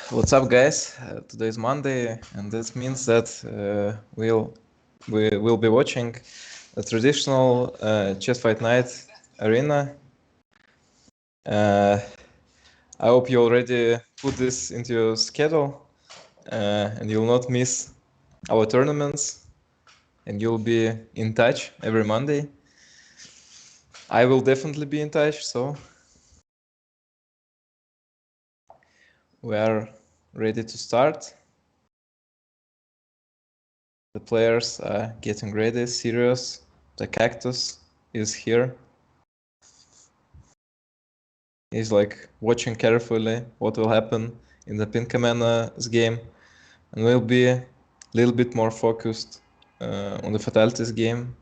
What's up, guys? Today is Monday, and this means that we will be watching a traditional chess fight night arena. I hope you already put this into your schedule, and you'll not miss our tournaments, and you'll be in touch every Monday. I will definitely be in touch, so we are ready to start. The players are getting ready, serious. The cactus is here. He's like watching carefully what will happen in the Pinkamena game, and will be a little bit more focused on the Fatalities game.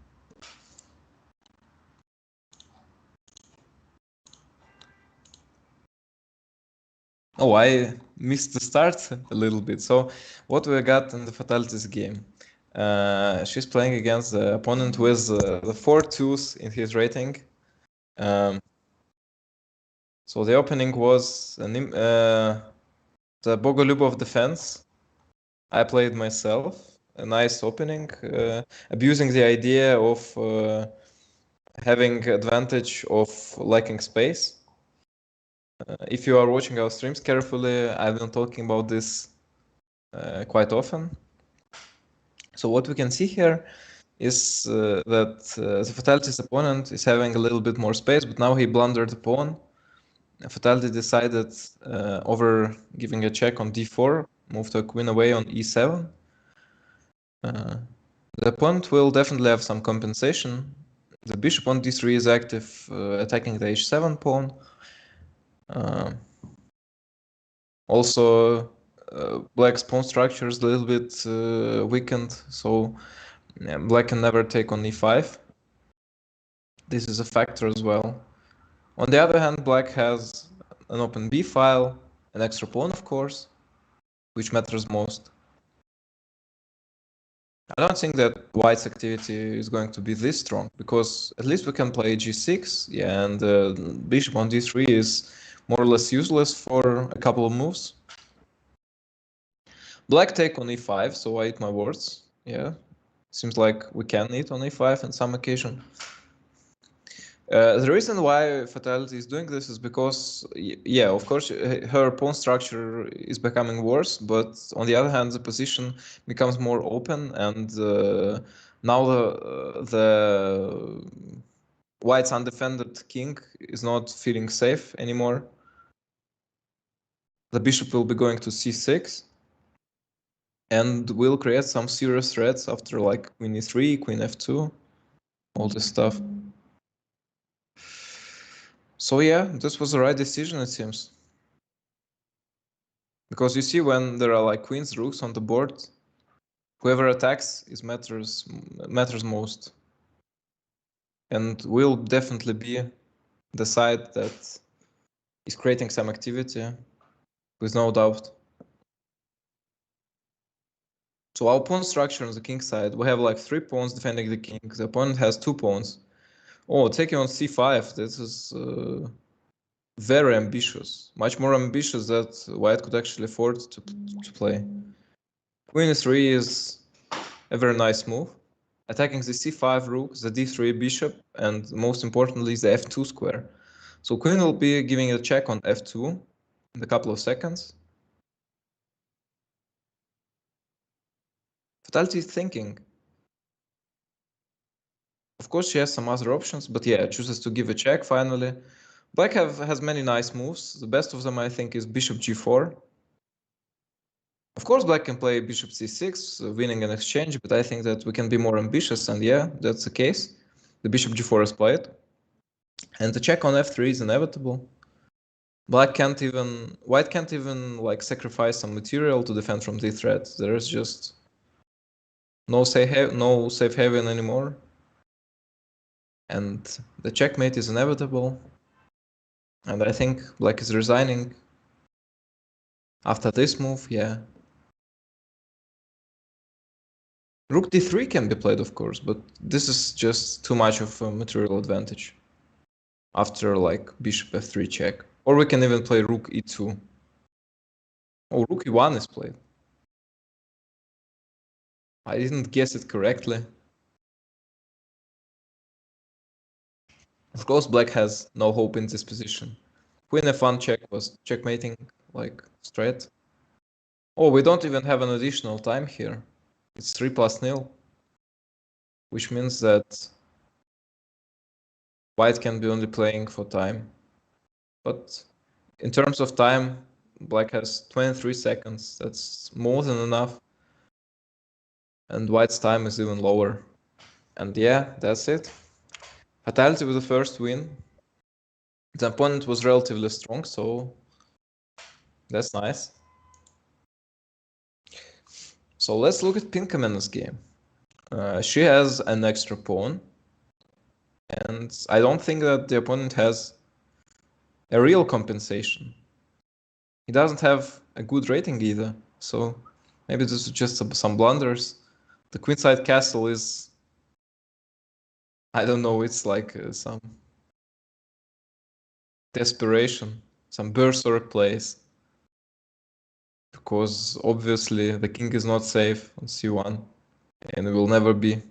Oh, I missed the start a little bit. So what we got in the Fatalities game? She's playing against the opponent with the 4 twos in his rating. So the opening was the Bogolubov defense. I played myself. A nice opening, abusing the idea of having advantage of lacking space. If you are watching our streams carefully, I've been talking about this quite often. So what we can see here is that the Fatality's opponent is having a little bit more space, but now he blundered the pawn. Fatality decided over giving a check on d4, moved a queen away on e7. The opponent will definitely have some compensation. The bishop on d3 is active, attacking the h7 pawn. Also, black's pawn structure is a little bit weakened, so black can never take on e5. This is a factor as well. On the other hand, black has an open b file, an extra pawn, of course, which matters most. I don't think that white's activity is going to be this strong, because at least we can play g6, yeah, and bishop on d3 is more or less useless for a couple of moves. Black take on e5, so I eat my words, yeah. Seems like we can eat on e5 on some occasion. The reason why Fatality is doing this is because, yeah, of course, her pawn structure is becoming worse, but on the other hand, the position becomes more open, and now the white's undefended king is not feeling safe anymore. The bishop will be going to c6, and will create some serious threats after like queen e3, queen f2, all this stuff. So yeah, this was the right decision, it seems. Because you see, when there are like queens, rooks on the board, whoever attacks matters most. And will definitely be the side that is creating some activity, with no doubt. So our pawn structure on the king side, we have like 3 pawns defending the king. The opponent has 2 pawns. Oh, taking on c5, this is very ambitious. Much more ambitious that white could actually afford to play. Queen e3 is a very nice move. Attacking the c5 rook, the d3 bishop, and most importantly the f2 square. So queen will be giving a check on f2 in a couple of seconds. Fatality is thinking. Of course she has some other options, but yeah, chooses to give a check finally. Black has many nice moves. The best of them, I think, is bishop g4. Of course, black can play bishop c6, winning an exchange, but I think that we can be more ambitious, and yeah, that's the case. The bishop g4 is played. And the check on f3 is inevitable. White can't even like sacrifice some material to defend from the threat. There is just no safe haven anymore. And the checkmate is inevitable. And I think black is resigning after this move, yeah. Rook d3 can be played, of course, but this is just too much of a material advantage after like bishop f3 check. Or we can even play rook e2. Oh, rook e1 is played. I didn't guess it correctly. Of course, black has no hope in this position. Queen f1 check was checkmating, like, straight. Oh, we don't even have an additional time here. It's 3+0, which means that white can be only playing for time. But in terms of time, black has 23 seconds. That's more than enough. And white's time is even lower. And yeah, that's it. Fatality with the first win. The opponent was relatively strong, so that's nice. So let's look at Pinkamena's game. She has an extra pawn, and I don't think that the opponent has a real compensation. He doesn't have a good rating either, so maybe this is just some blunders. The queenside castle is, I don't know, it's like some desperation, some berserk plays. Because obviously the king is not safe on c1, and it will never be.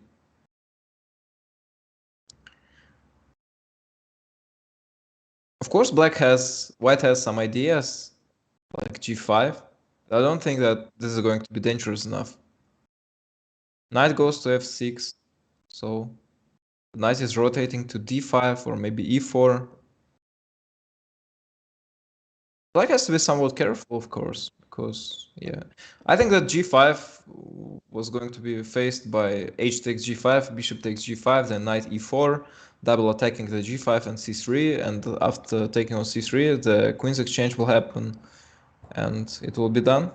Of course, white has some ideas, like g5. I don't think that this is going to be dangerous enough. Knight goes to f6, so the knight is rotating to d5 or maybe e4. Black has to be somewhat careful, of course, because, yeah. I think that g5 was going to be faced by h takes g5, bishop takes g5, then knight e4, double attacking the g5 and c3, and after taking on c3, the queen's exchange will happen, and it will be done.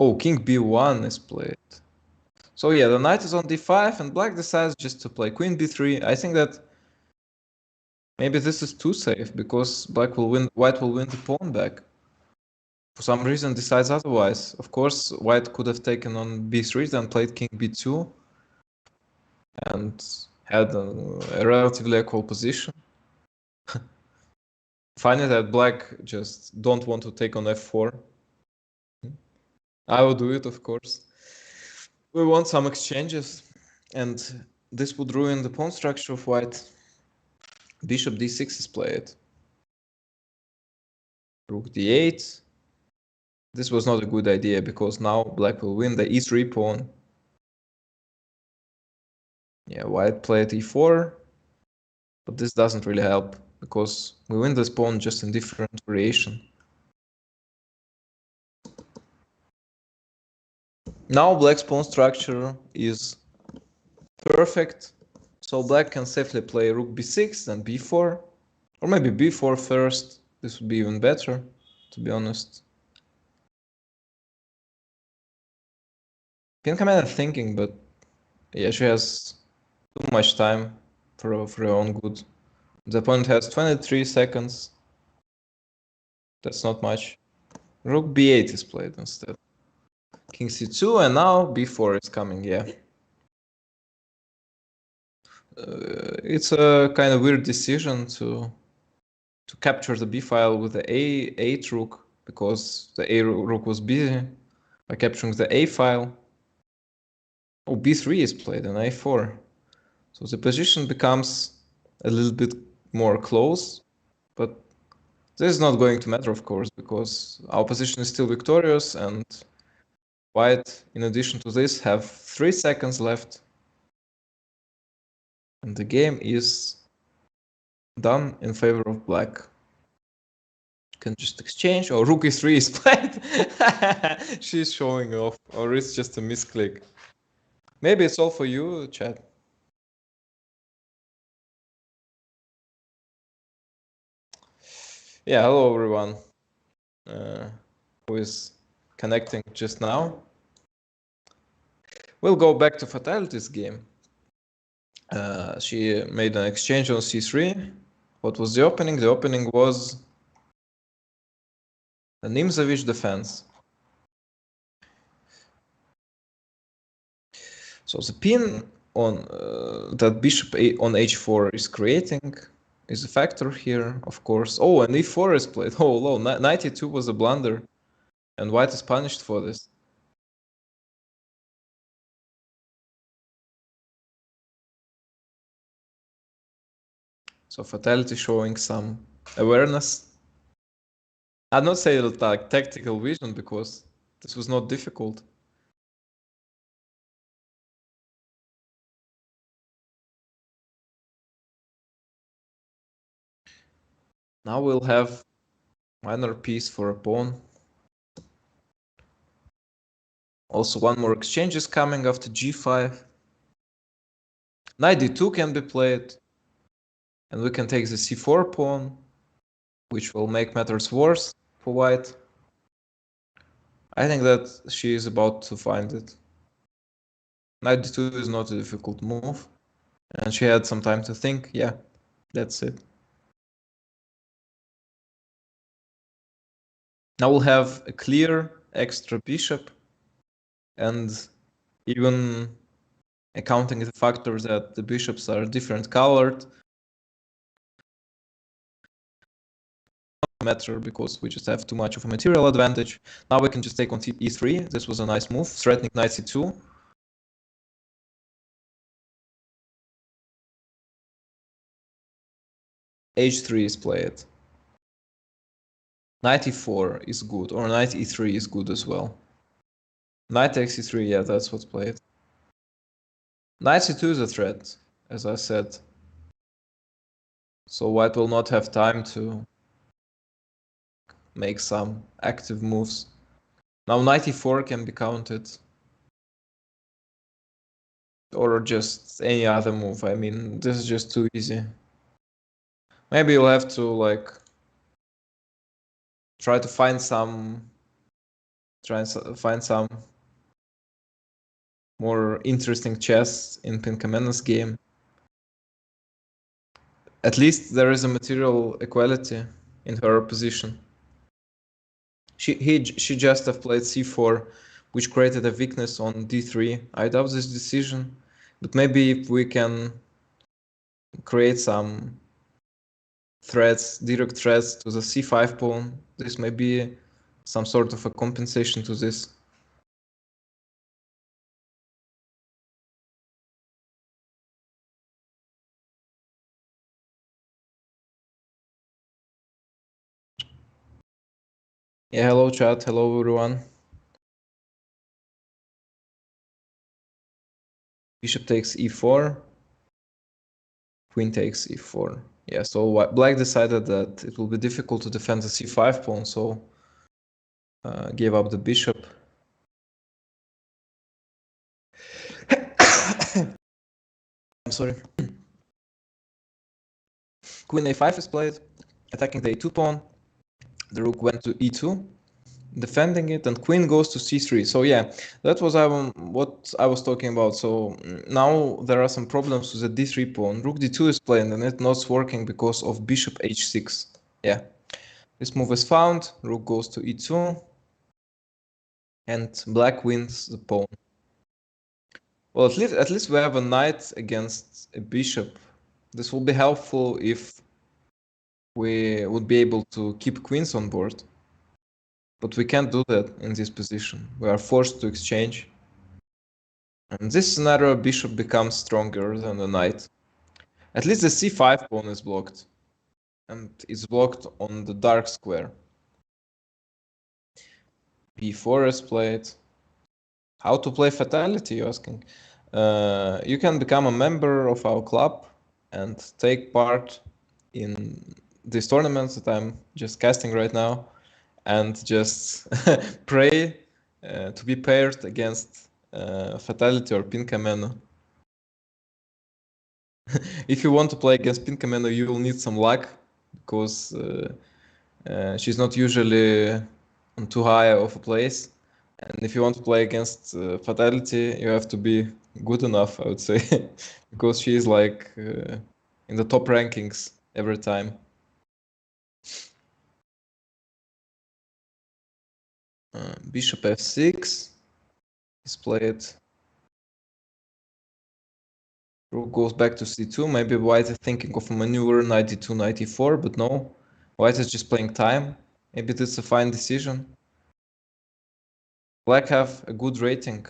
Oh, king b1 is played. So yeah, the knight is on d5, and black decides just to play queen b3. I think that maybe this is too safe, because white will win the pawn back. For some reason decides otherwise. Of course, white could have taken on b3, then played king b2, and had a relatively equal position. Funny that black just don't want to take on f4. I will do it, of course. We want some exchanges, and this would ruin the pawn structure of white. Bishop d6 is played. Rook d8. This was not a good idea, because now black will win the e3 pawn. Yeah, white played e4, but this doesn't really help, because we win this pawn just in different variation. Now black's pawn structure is perfect, so black can safely play rook b6, then b4, or maybe b4 first. This would be even better, to be honest. Pinkamena thinking, but yeah, she has too much time for her own good. The opponent has 23 seconds. That's not much. Rook b8 is played instead. King c2, and now b4 is coming, yeah. It's a kind of weird decision to capture the b file with the a8 rook, because the a rook was busy by capturing the a file. Oh, b3 is played and a4. So the position becomes a little bit more close, but this is not going to matter, of course, because our position is still victorious, and white, in addition to this, have 3 seconds left. And the game is done in favor of black. Can just exchange. Oh, rook e3 is played. She's showing off, or it's just a misclick. Maybe it's all for you, chat. Yeah, hello everyone who is connecting just now. We'll go back to Fatality's game. She made an exchange on c3. What was the opening? The opening was The Nimzovich defense. So the pin on that bishop on h4 is creating is a factor here, of course. Oh, and e4 is played. Oh, low. Knight e2 was a blunder, and white is punished for this. So Fatality showing some awareness. I'd not say like tactical vision, because this was not difficult. Now we'll have minor piece for a pawn. Also, one more exchange is coming after g5. Knight d2 can be played, and we can take the c4 pawn, which will make matters worse for white. I think that she is about to find it. Knight d2 is not a difficult move, and she had some time to think. Yeah, that's it. Now we'll have a clear extra bishop, and even accounting the factor that the bishops are different colored matter, because we just have too much of a material advantage. Now we can just take on e3. This was a nice move, threatening knight c2. h3 is played. Knight e4 is good, or knight e3 is good as well. Knight takes e3, yeah, that's what's played. Knight c2 is a threat, as I said. So white will not have time to make some active moves. Now knight e4 can be counted. Or just any other move. I mean, this is just too easy. Maybe you'll have to like try and find some more interesting chess in Pinkamena's game. At least there is a material equality in her position. She just have played c4, which created a weakness on d3. I doubt this decision, but maybe if we can create some threats, direct threats to the c5 pawn, this may be some sort of a compensation to this. Yeah, hello chat, hello everyone. Bishop takes e4, queen takes e4. Yeah, so black decided that it will be difficult to defend the c5 pawn, so gave up the bishop. I'm sorry. Queen a5 is played, attacking the a2 pawn. The rook went to e2, defending it, and queen goes to c3. So yeah, that was what I was talking about. So now there are some problems with the d3 pawn. Rook d2 is played, and it's not working because of bishop h6. Yeah, this move is found. Rook goes to e2, and black wins the pawn. Well, at least we have a knight against a bishop. This will be helpful if we would be able to keep queens on board. But we can't do that in this position. We are forced to exchange. In this scenario, bishop becomes stronger than the knight. At least the c5 pawn is blocked. And it's blocked on the dark square. b4 is played. How to play Fatality, you're asking? You can become a member of our club and take part in these tournaments that I'm just casting right now, and just pray to be paired against Fatality or Pinkamena. If you want to play against Pinkamena, you will need some luck, because she's not usually on too high of a place. And if you want to play against Fatality, you have to be good enough, I would say, because she is like in the top rankings every time. Bishop f6 is played. Rook goes back to c2. Maybe white is thinking of a maneuver, knight d2, knight e4, but no. White is just playing time. Maybe this is a fine decision. Black have a good rating.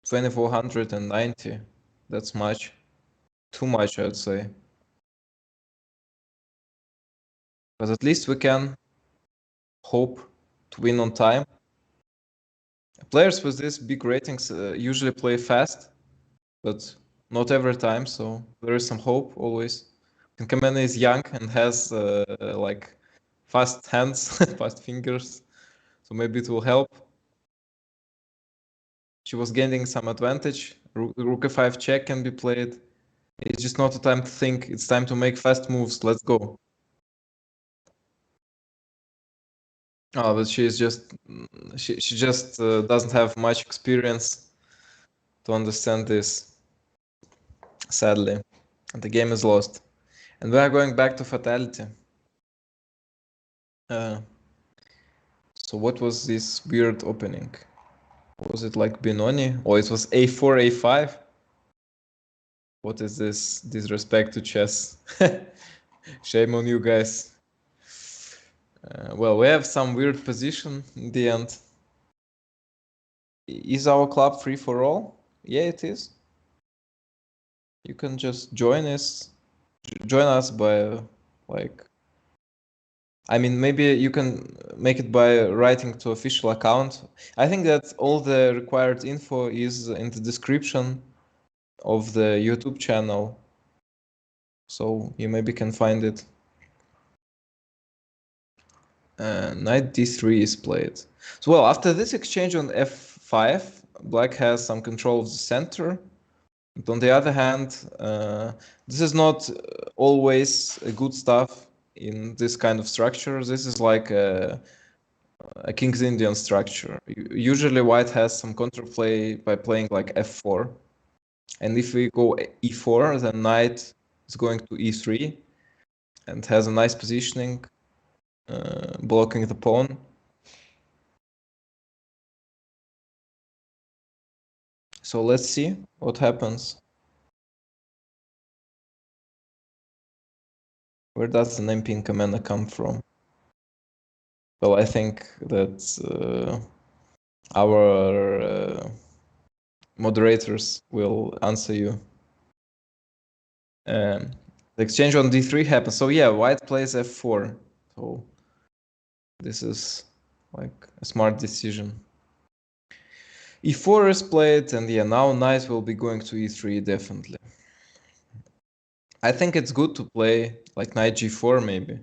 2490. That's much. Too much, I would say. But at least we can hope to win on time. Players with these big ratings usually play fast, but not every time, so there is some hope always. Pinkamena is young and has like fast hands, fast fingers, so maybe it will help. She was gaining some advantage. Rook f5 check can be played. It's just not the time to think. It's time to make fast moves. Let's go. Oh, but she just doesn't have much experience to understand this, sadly. And the game is lost. And we are going back to Fatality. So what was this weird opening? Was it like Benoni? Or it was a4, a5? What is this disrespect to chess? Shame on you guys. Well, we have some weird position in the end. Is our club free for all? Yeah, it is. You can just join us by like, I mean, maybe you can make it by writing to official account. I think that all the required info is in the description of the YouTube channel, so you maybe can find it. Knight d3 is played. So well, after this exchange on f5, black has some control of the center. But on the other hand, this is not always a good stuff in this kind of structure. This is like a King's Indian structure. Usually white has some counterplay by playing like f4. And if we go e4, then knight is going to e3 and has a nice positioning, blocking the pawn. So let's see what happens. Where does the name Pinkamena come from? Well, I think that our moderators will answer you. The exchange on d3 happens. So yeah, white plays f4. So this is like a smart decision. e4 is played, and yeah, now knight will be going to e3 definitely. I think it's good to play like knight g4 maybe.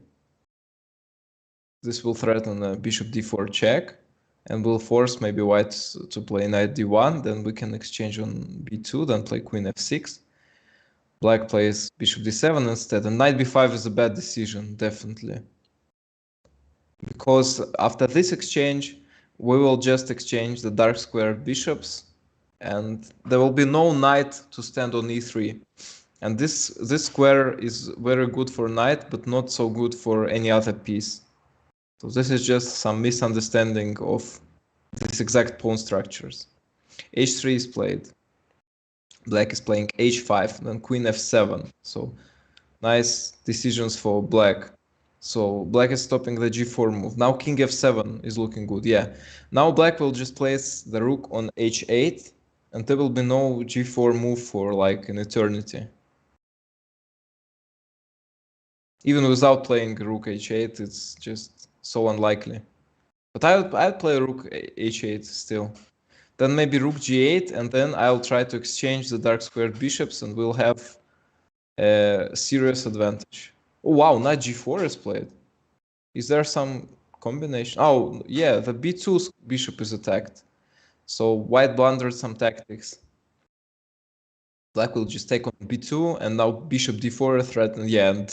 This will threaten a bishop d4 check and will force maybe white to play knight d1. Then we can exchange on b2, then play queen f6. Black plays bishop d7 instead, and knight b5 is a bad decision, definitely. Because after this exchange, we will just exchange the dark squared bishops, and there will be no knight to stand on e3. And this square is very good for knight, but not so good for any other piece. So this is just some misunderstanding of these exact pawn structures. h3 is played. Black is playing h5, then queen f7. So nice decisions for black. So black is stopping the g4 move. Now king f7 is looking good, yeah. Now black will just place the rook on h8, and there will be no g4 move for like an eternity. Even without playing rook h8, it's just so unlikely. But I'll play rook h8 still. Then maybe rook g8, and then I'll try to exchange the dark squared bishops, and we'll have a serious advantage. Oh wow, knight g4 is played. Is there some combination? Oh yeah, the b2 bishop is attacked. So white blundered some tactics. Black will just take on b2, and now bishop d4 threatened. Yeah, and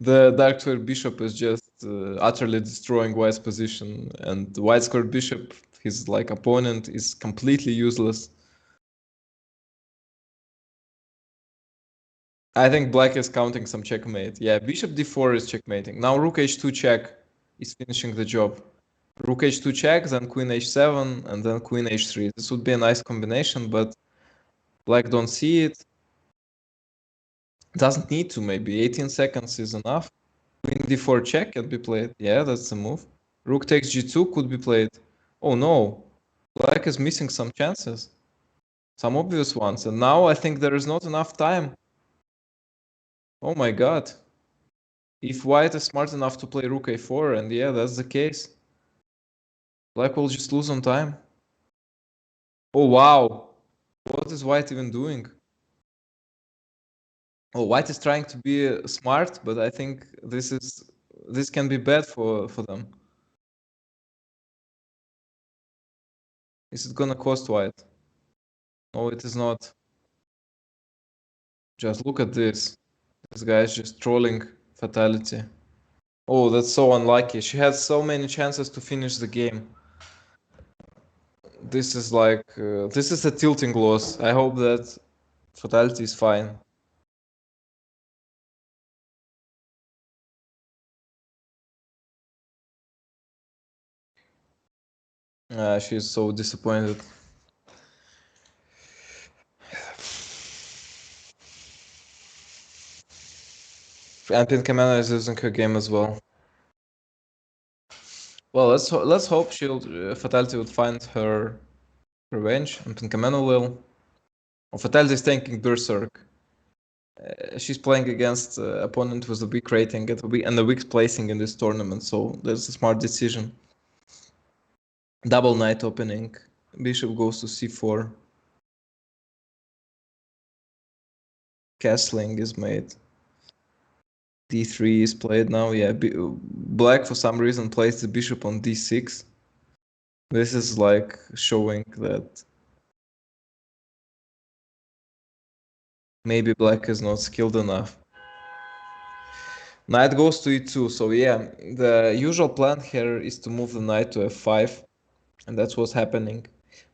the dark squared bishop is just utterly destroying white's position, and the white squared bishop, his like opponent, is completely useless. I think black is counting some checkmate. Yeah, bishop d4 is checkmating. Now rook h2 check is finishing the job. Rook h2 check, then queen h7, and then queen h3. This would be a nice combination, but black don't see it. Doesn't need to, maybe 18 seconds is enough. Queen d4 check can be played. Yeah, that's the move. Rook takes g2 could be played. Oh no, black is missing some chances. Some obvious ones. And now I think there is not enough time. Oh my god. If white is smart enough to play rook a4, and yeah, that's the case, black will just lose on time. Oh wow. What is white even doing? Oh, white is trying to be smart, but I think this can be bad for them. Is it gonna cost white? No, it is not. Just look at this. This guy is just trolling Fatality. Oh, that's so unlucky. She had so many chances to finish the game. This is like, this is a tilting loss. I hope that Fatality is fine. She's so disappointed. And Pinkamena is losing her game as well. Well, let's hope Fatality would find her revenge, and Pinkamena will. Oh, Fatality is tanking Berserk. She's playing against opponent with a weak rating and a weak placing in this tournament, so that's a smart decision. Double knight opening. Bishop goes to c4. Castling is made. d3 is played now. Yeah, black for some reason plays the bishop on d6. This is like showing that maybe black is not skilled enough. Knight goes to e2. So yeah, the usual plan here is to move the knight to f5, and that's what's happening.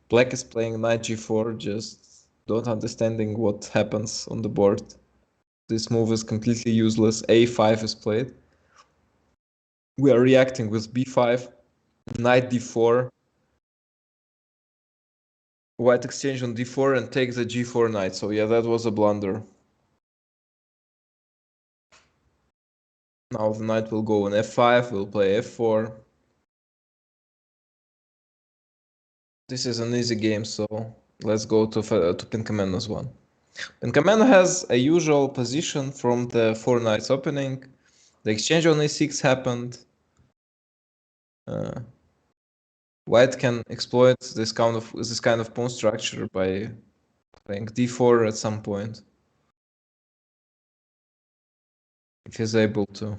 Black is playing knight g4, just don't understanding what happens on the board. This move is completely useless. a5 is played. We are reacting with b5, knight d4, white exchange on d4 and take the g4 knight. So yeah, that was a blunder. Now the knight will go on f5, we'll play f4. This is an easy game, so let's go to Pinkamena's one. Pinkamena has a usual position from the 4 knights opening. The exchange on a6 happened. White can exploit this kind of pawn structure by playing d4 at some point, if he's able to.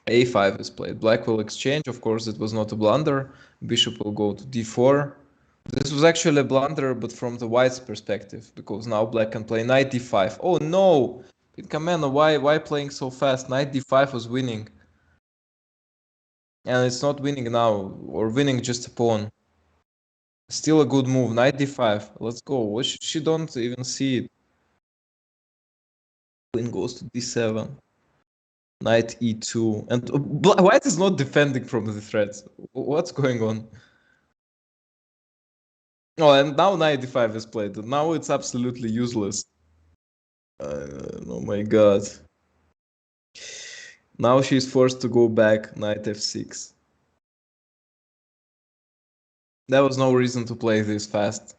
a5 is played. Black will exchange. Of course, it was not a blunder. Bishop will go to d4. This was actually a blunder, but from the white's perspective, because now black can play knight d5. Oh no! Pinkamena, why playing so fast? Knight d5 was winning. And it's not winning now, or winning just a pawn. Still a good move. Knight d5. Let's go. She don't even see it. Queen goes to d7. Knight e2. And white is not defending from the threats. What's going on? Oh, and now knight d5 is played. Now it's absolutely useless. Oh my god. Now she's forced to go back. Knight f6. There was no reason to play this fast.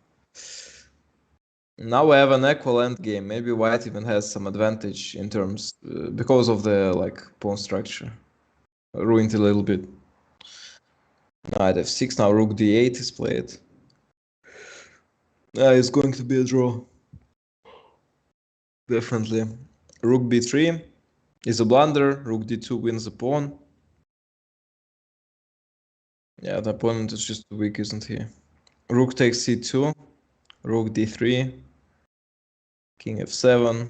Now we have an equal endgame. Maybe white even has some advantage in terms because of the pawn structure. Ruined a little bit. Knight f6. Now rook d8 is played. It's going to be a draw. Definitely. Rook b3 is a blunder. Rook d2 wins the pawn. Yeah, the opponent is just too weak, isn't he? Rook takes c2. Rook d3. King f7.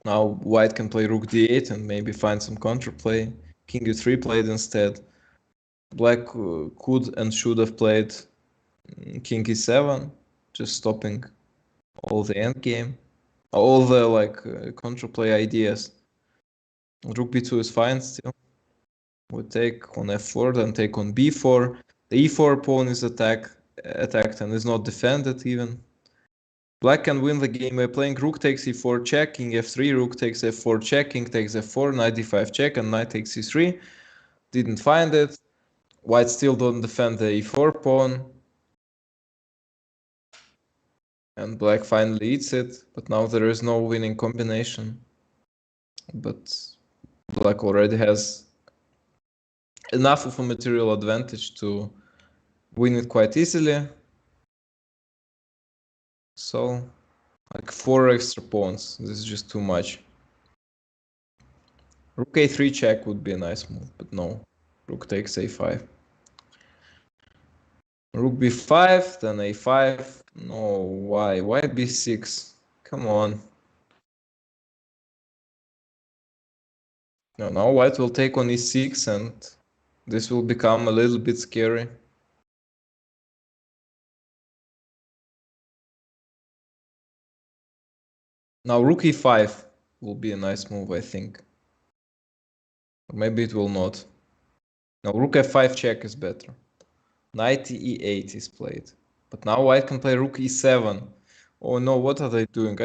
Now white can play rook d8 and maybe find some counterplay. King u3 played instead. Black could and should have played king e7, just stopping all the endgame, all the counterplay ideas. Rook b2 is fine still. We take on f4, then take on b4. The e4 pawn is attacked and is not defended even. Black can win the game by playing rook takes e4 check, king f3, rook takes f4 check, king takes f4, knight d5 check, and knight takes e3. Didn't find it. White still don't defend the e4 pawn. And black finally eats it, but now there is no winning combination. But black already has enough of a material advantage to win it quite easily. So, like 4 extra pawns. This is just too much. Rook a3 check would be a nice move, but no. Rook takes a5. Rook b5, then a5. No, why? Why b6? Come on. No, now white will take on e6 and this will become a little bit scary. Now rook e5 will be a nice move, I think. Or maybe it will not. Now rook f5 check is better. Knight e8 is played. But now white can play rook e7. Oh no, what are they doing?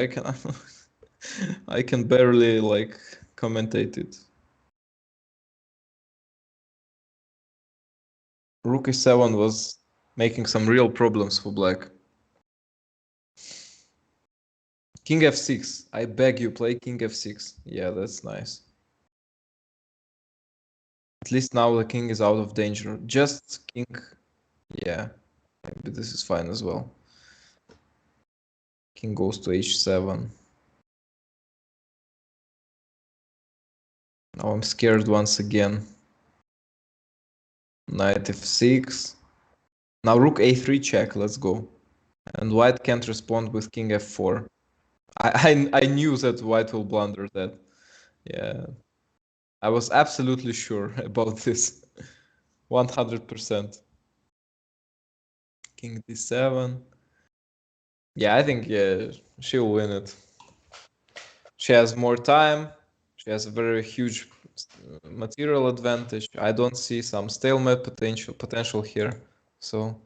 I can barely like commentate it. Rook e7 was making some real problems for black. King f6. I beg you, play king f6. Yeah, that's nice. At least now the king is out of danger. Just king. Yeah, maybe this is fine as well. King goes to h7. Now I'm scared once again. Knight f6. Now rook a3 check, let's go. And white can't respond with king f4. I knew that white will blunder that. Yeah. I was absolutely sure about this. 100%. King d7. Yeah, I think she'll win it. She has more time. She has a very huge material advantage. I don't see some stalemate potential here. So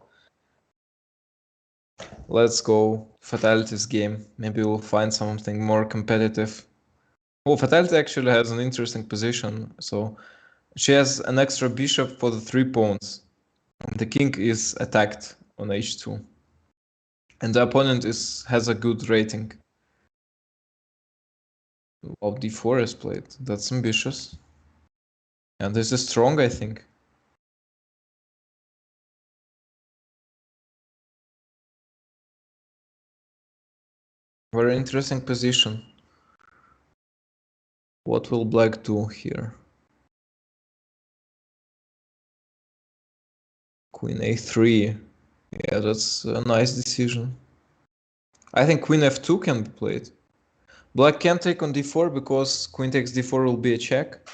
let's go Fatality's game. Maybe we'll find something more competitive. Oh, Fatality actually has an interesting position. So she has an extra bishop for the 3 pawns. The king is attacked on h2. And the opponent has a good rating. Oh, d4 is played. That's ambitious. And this is strong, I think. Very interesting position. What will black do here? Queen a3. Yeah, that's a nice decision. I think queen f2 can be played. Black can't take on d4 because queen takes d4 will be a check.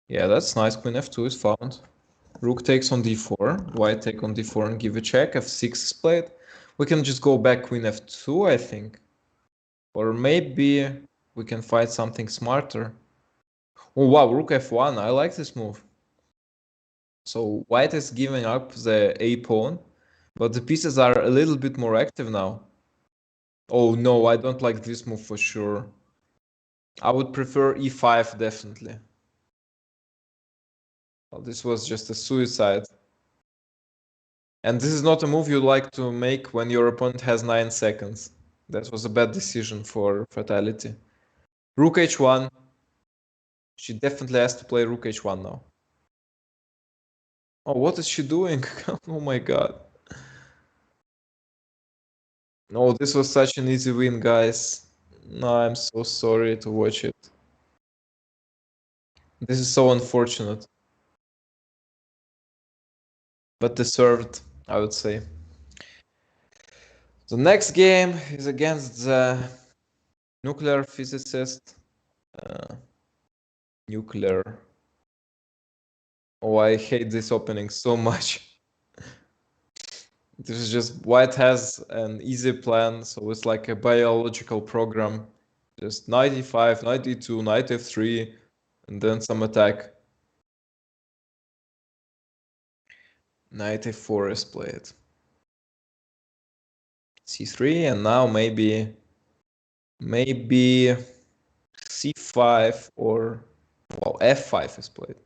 Yeah, that's nice. Queen f2 is found. Rook takes on d4. White take on d4 and give a check. f6 is played. We can just go back queen f2, I think. Or maybe we can fight something smarter. Oh wow, rook f1. I like this move. So white is giving up the a pawn, but the pieces are a little bit more active now. Oh no, I don't like this move for sure. I would prefer e5 definitely. Well, this was just a suicide. And this is not a move you like to make when your opponent has 9 seconds. That was a bad decision for Fatality. Rook h1. She definitely has to play rook h1 now. Oh, what is she doing? Oh my god. No, this was such an easy win, guys. No, I'm so sorry to watch it. This is so unfortunate. But deserved, I would say. The next game is against the nuclear physicist. Nuclear. Oh, I hate this opening so much. This is just white has an easy plan, so it's like a biological program. Just knight e5, knight e2, knight f3, and then some attack. Knight a4 is played. c3, and now maybe c5 or, well, f5 is played.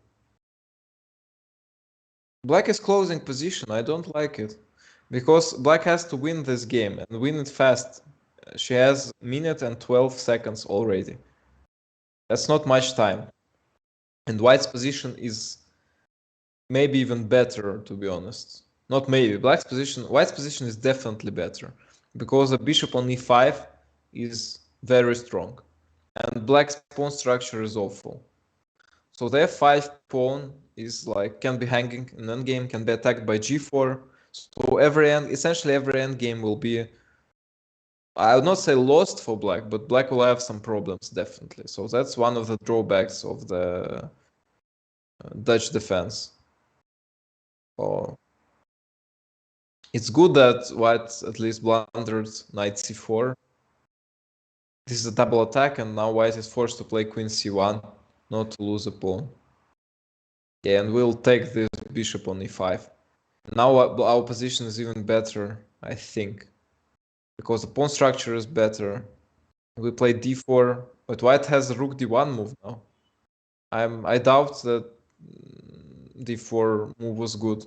Black is closing position. I don't like it. Because Black has to win this game and win it fast. She has minute and 12 seconds already. That's not much time. And White's position is maybe even better, to be honest. Not maybe. White's position is definitely better. Because a bishop on e5 is very strong. And Black's pawn structure is awful. So the f5 pawn is like, can be hanging in endgame, can be attacked by g4. So essentially every endgame will be, I would not say lost for Black, but Black will have some problems, definitely. So that's one of the drawbacks of the Dutch defense. Oh. It's good that White at least blundered knight c4. This is a double attack, and now White is forced to play queen c1, not to lose a pawn. Yeah, and we'll take this bishop on e5. Now our position is even better, I think, because the pawn structure is better. We play d4, but White has a rook d1 move now. I doubt that d4 move was good.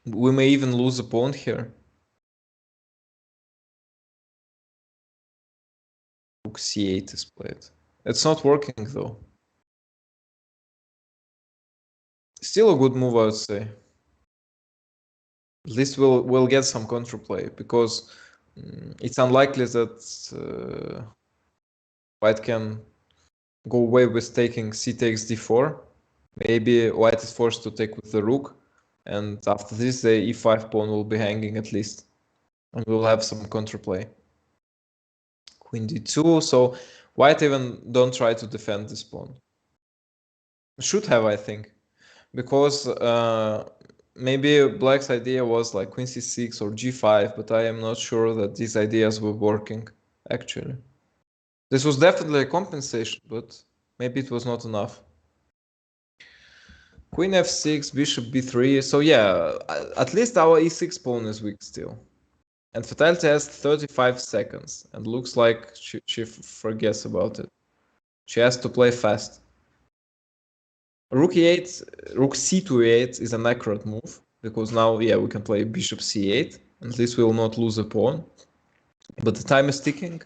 We may even lose a pawn here. Rook c8 is played. It's not working though. Still a good move, I would say. At least we'll get some counterplay, because it's unlikely that White can go away with taking c takes d4. Maybe White is forced to take with the rook, and after this the e5 pawn will be hanging at least, and we'll have some counterplay. Queen d2, so White even don't try to defend this pawn. Should have, I think, because maybe Black's idea was like queen c6 or g5, but I am not sure that these ideas were working, actually. This was definitely a compensation, but maybe it was not enough. Queen f6, bishop b3, so yeah, at least our e6 pawn is weak still. And Fatality has 35 seconds, and looks like she forgets about it. She has to play fast. Rook e8, rook c to e8 is an accurate move, because now, yeah, we can play bishop c8, and at least we will not lose a pawn. But the time is ticking,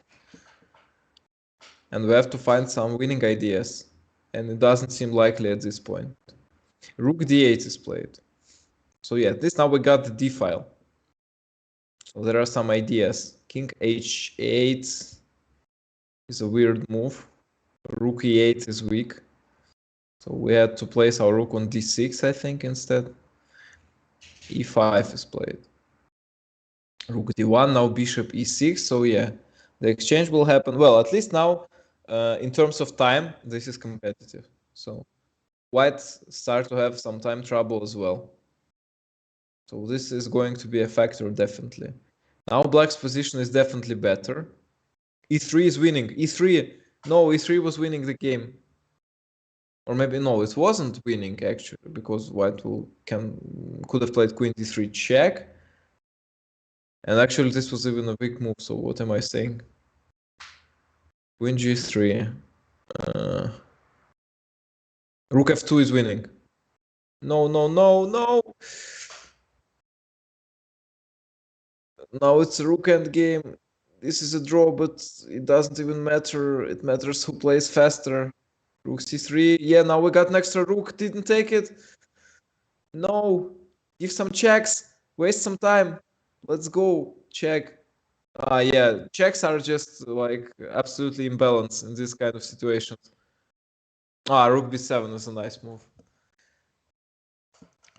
and we have to find some winning ideas, and it doesn't seem likely at this point. Rook d8 is played. So yeah, this now we got the d file. So there are some ideas. King h8 is a weird move. Rook e8 is weak. So we had to place our rook on d6, I think, instead. e5 is played. Rook d1, now bishop e6. So yeah, the exchange will happen. Well, at least now, in terms of time, this is competitive. So White start to have some time trouble as well. So this is going to be a factor, definitely. Now Black's position is definitely better. e3 is winning. e3 was winning the game. Or maybe no, it wasn't winning actually, because White could have played queen d3 check. And actually this was even a big move, so what am I saying? Queen g3. Rook f2 is winning. No. Now it's rook endgame. This is a draw, but it doesn't even matter. It matters who plays faster. Rook c3. Yeah, now we got an extra rook. Didn't take it. No. Give some checks. Waste some time. Let's go. Check. Yeah. Checks are just like absolutely imbalanced in this kind of situations. Rook b7 is a nice move.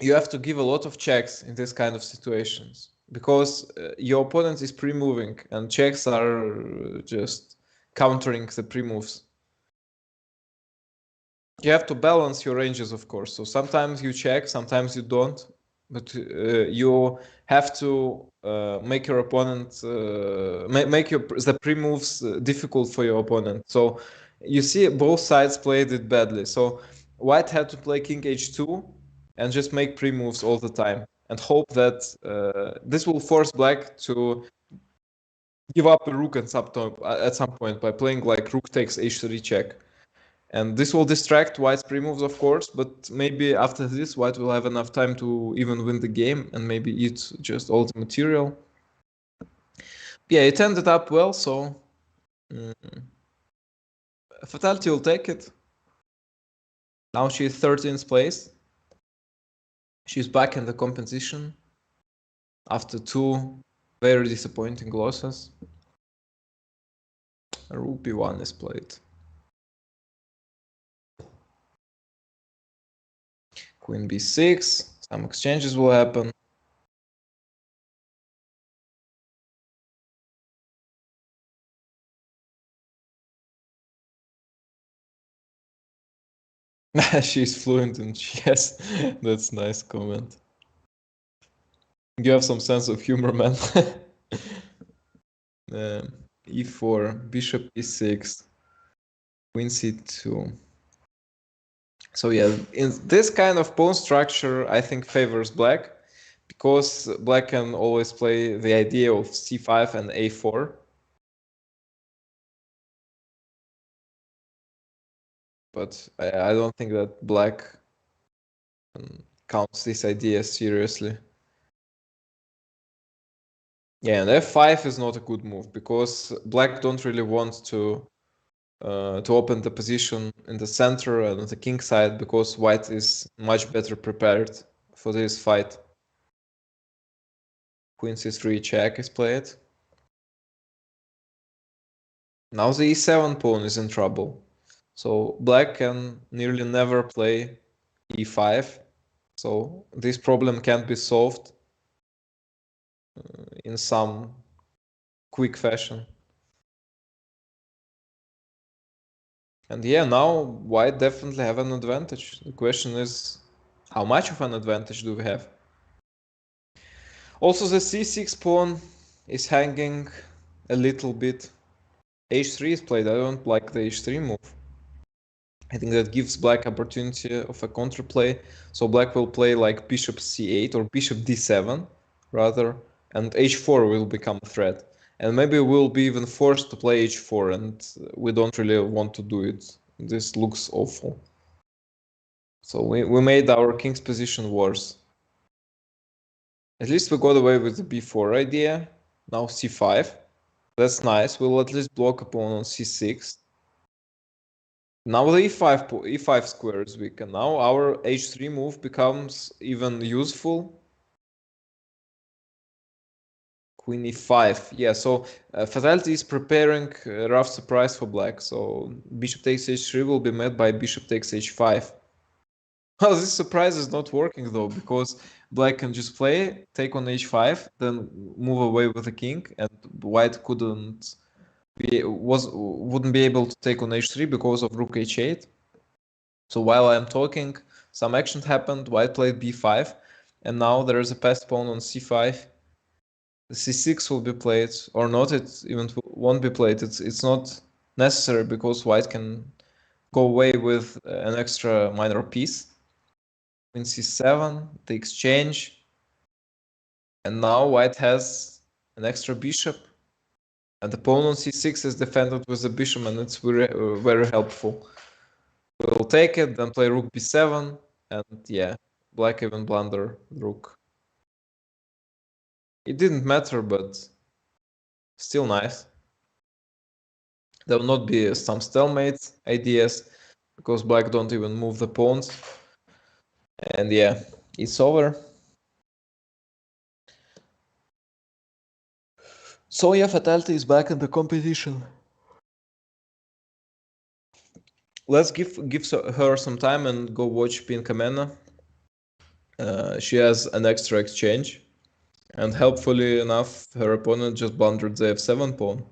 You have to give a lot of checks in this kind of situations, because your opponent is pre-moving, and checks are just countering the pre-moves. You have to balance your ranges, of course. So sometimes you check, sometimes you don't, but you have to make your opponent make the pre-moves difficult for your opponent. So you see both sides played it badly. So White had to play king h2, and just make pre-moves all the time and hope that this will force black to give up a rook at some point by playing like rook takes h3 check. And this will distract white's pre-moves, of course, but maybe after this, white will have enough time to even win the game and maybe eat just all the material. Yeah, it ended up well, so Fatality will take it. Now she's 13th place. She's back in the competition after two very disappointing losses. Rook b1 is played. Queen b6. Some exchanges will happen. She's fluent in chess. That's a nice comment. You have some sense of humor, man. E4, bishop e6, queen c2. So yeah, in this kind of pawn structure, I think favors black, because black can always play the idea of c5 and a4. But I don't think that black counts this idea seriously. Yeah, and f5 is not a good move, because black don't really want to open the position in the center and on the king side, because white is much better prepared for this fight. Queen c3 check is played. Now the e7 pawn is in trouble. So black can nearly never play e5. So this problem can't be solved in some quick fashion. And yeah, now white definitely have an advantage. The question is, how much of an advantage do we have? Also, the c6 pawn is hanging a little bit. h3 is played. I don't like the h3 move. I think that gives black opportunity of a counterplay. So black will play like bishop c8 or bishop d7 rather, and h4 will become a threat. And maybe we'll be even forced to play h4, and we don't really want to do it. This looks awful. So we made our king's position worse. At least we got away with the b4 idea. Now c5. That's nice. We'll at least block a pawn on c6. Now the e5 square is weak, and now our h3 move becomes even useful. Queen e5. Yeah, so Fatality is preparing a rough surprise for black. So bishop takes h3 will be met by bishop takes h5. Well, this surprise is not working though, because black can just play, take on h5, then move away with the king, and white wouldn't be able to take on h3 because of rook h8. So while I'm talking, some action happened. White played b5, and now there is a passed pawn on c5. The c6 will be played, or not. It even won't be played. It's not necessary, because white can go away with an extra minor piece. Queen c7, the exchange, and now white has an extra bishop, and the pawn on c6 is defended with the bishop, and it's very helpful. We'll take it, then play rook b7, and yeah, black even blunder rook. It didn't matter, but still nice. There will not be some stalemate ideas, because black don't even move the pawns. And yeah, it's over. So yeah, Fatality is back in the competition. Let's give her some time and go watch Pinkamena. She has an extra exchange, and helpfully enough, her opponent just blundered the f7 pawn.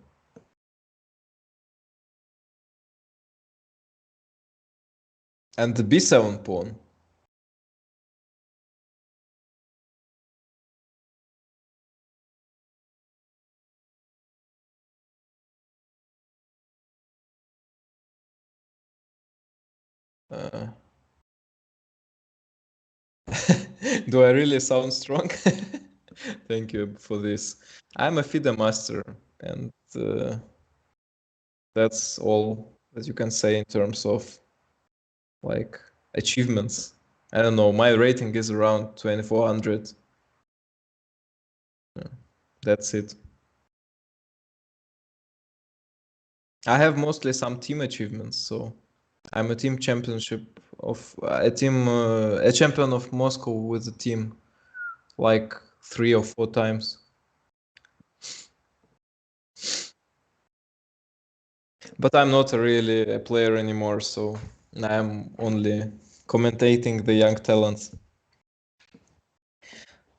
And the b7 pawn. Do I really sound strong? Thank you for this. I'm a FIDE master, and that's all that you can say in terms of like achievements. I don't know, my rating is around 2400. That's it. I have mostly some team achievements, so I'm a team championship of a champion of Moscow with the team like 3 or 4 times. But I'm not really a player anymore, so I'm only commentating the young talents.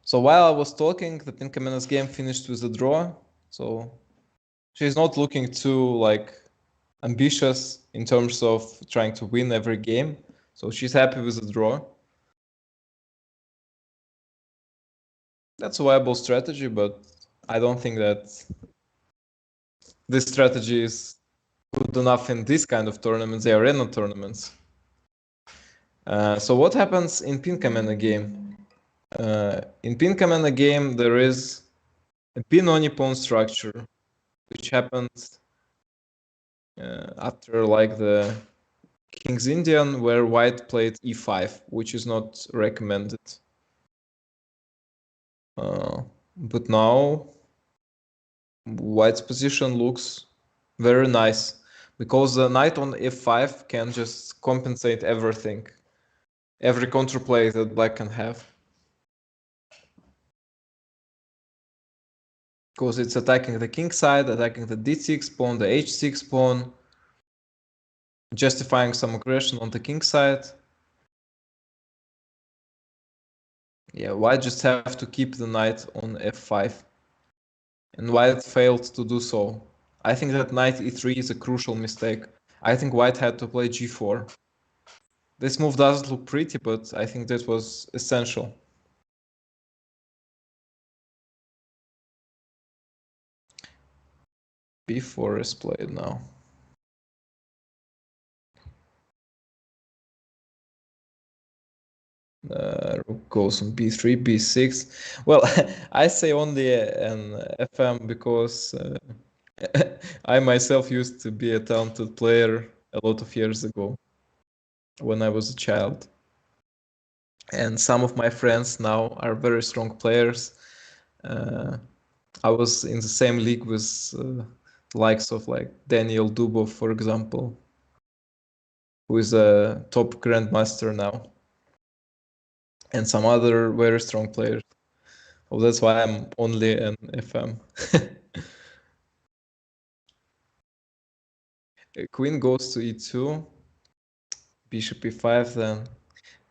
So while I was talking, the Pinkamena's game finished with a draw. So she's not looking too like ambitious in terms of trying to win every game. So she's happy with the draw. That's a viable strategy, but I don't think that this strategy is good enough in this kind of tournaments, the arena tournaments. So what happens in Pinkamena game? In Pinkamena game, there is a pin-only pawn structure, which happens after like the King's Indian, where white played e5, which is not recommended. But now white's position looks very nice because the knight on f5 can just compensate everything, every counterplay that black can have. Because it's attacking the king side, attacking the d6 pawn, the h6 pawn, justifying some aggression on the king side. Yeah, white just have to keep the knight on f5. And white failed to do so. I think that knight e3 is a crucial mistake. I think white had to play g4. This move doesn't look pretty, but I think that was essential. b4 is played now. Rook goes on b3, b6. Well, I say only an FM because I myself used to be a talented player a lot of years ago when I was a child. And some of my friends now are very strong players. I was in the same league with the likes of like Daniel Dubov, for example, who is a top grandmaster now, and some other very strong players. Oh, that's why I'm only an FM. Queen goes to e2, bishop e5, then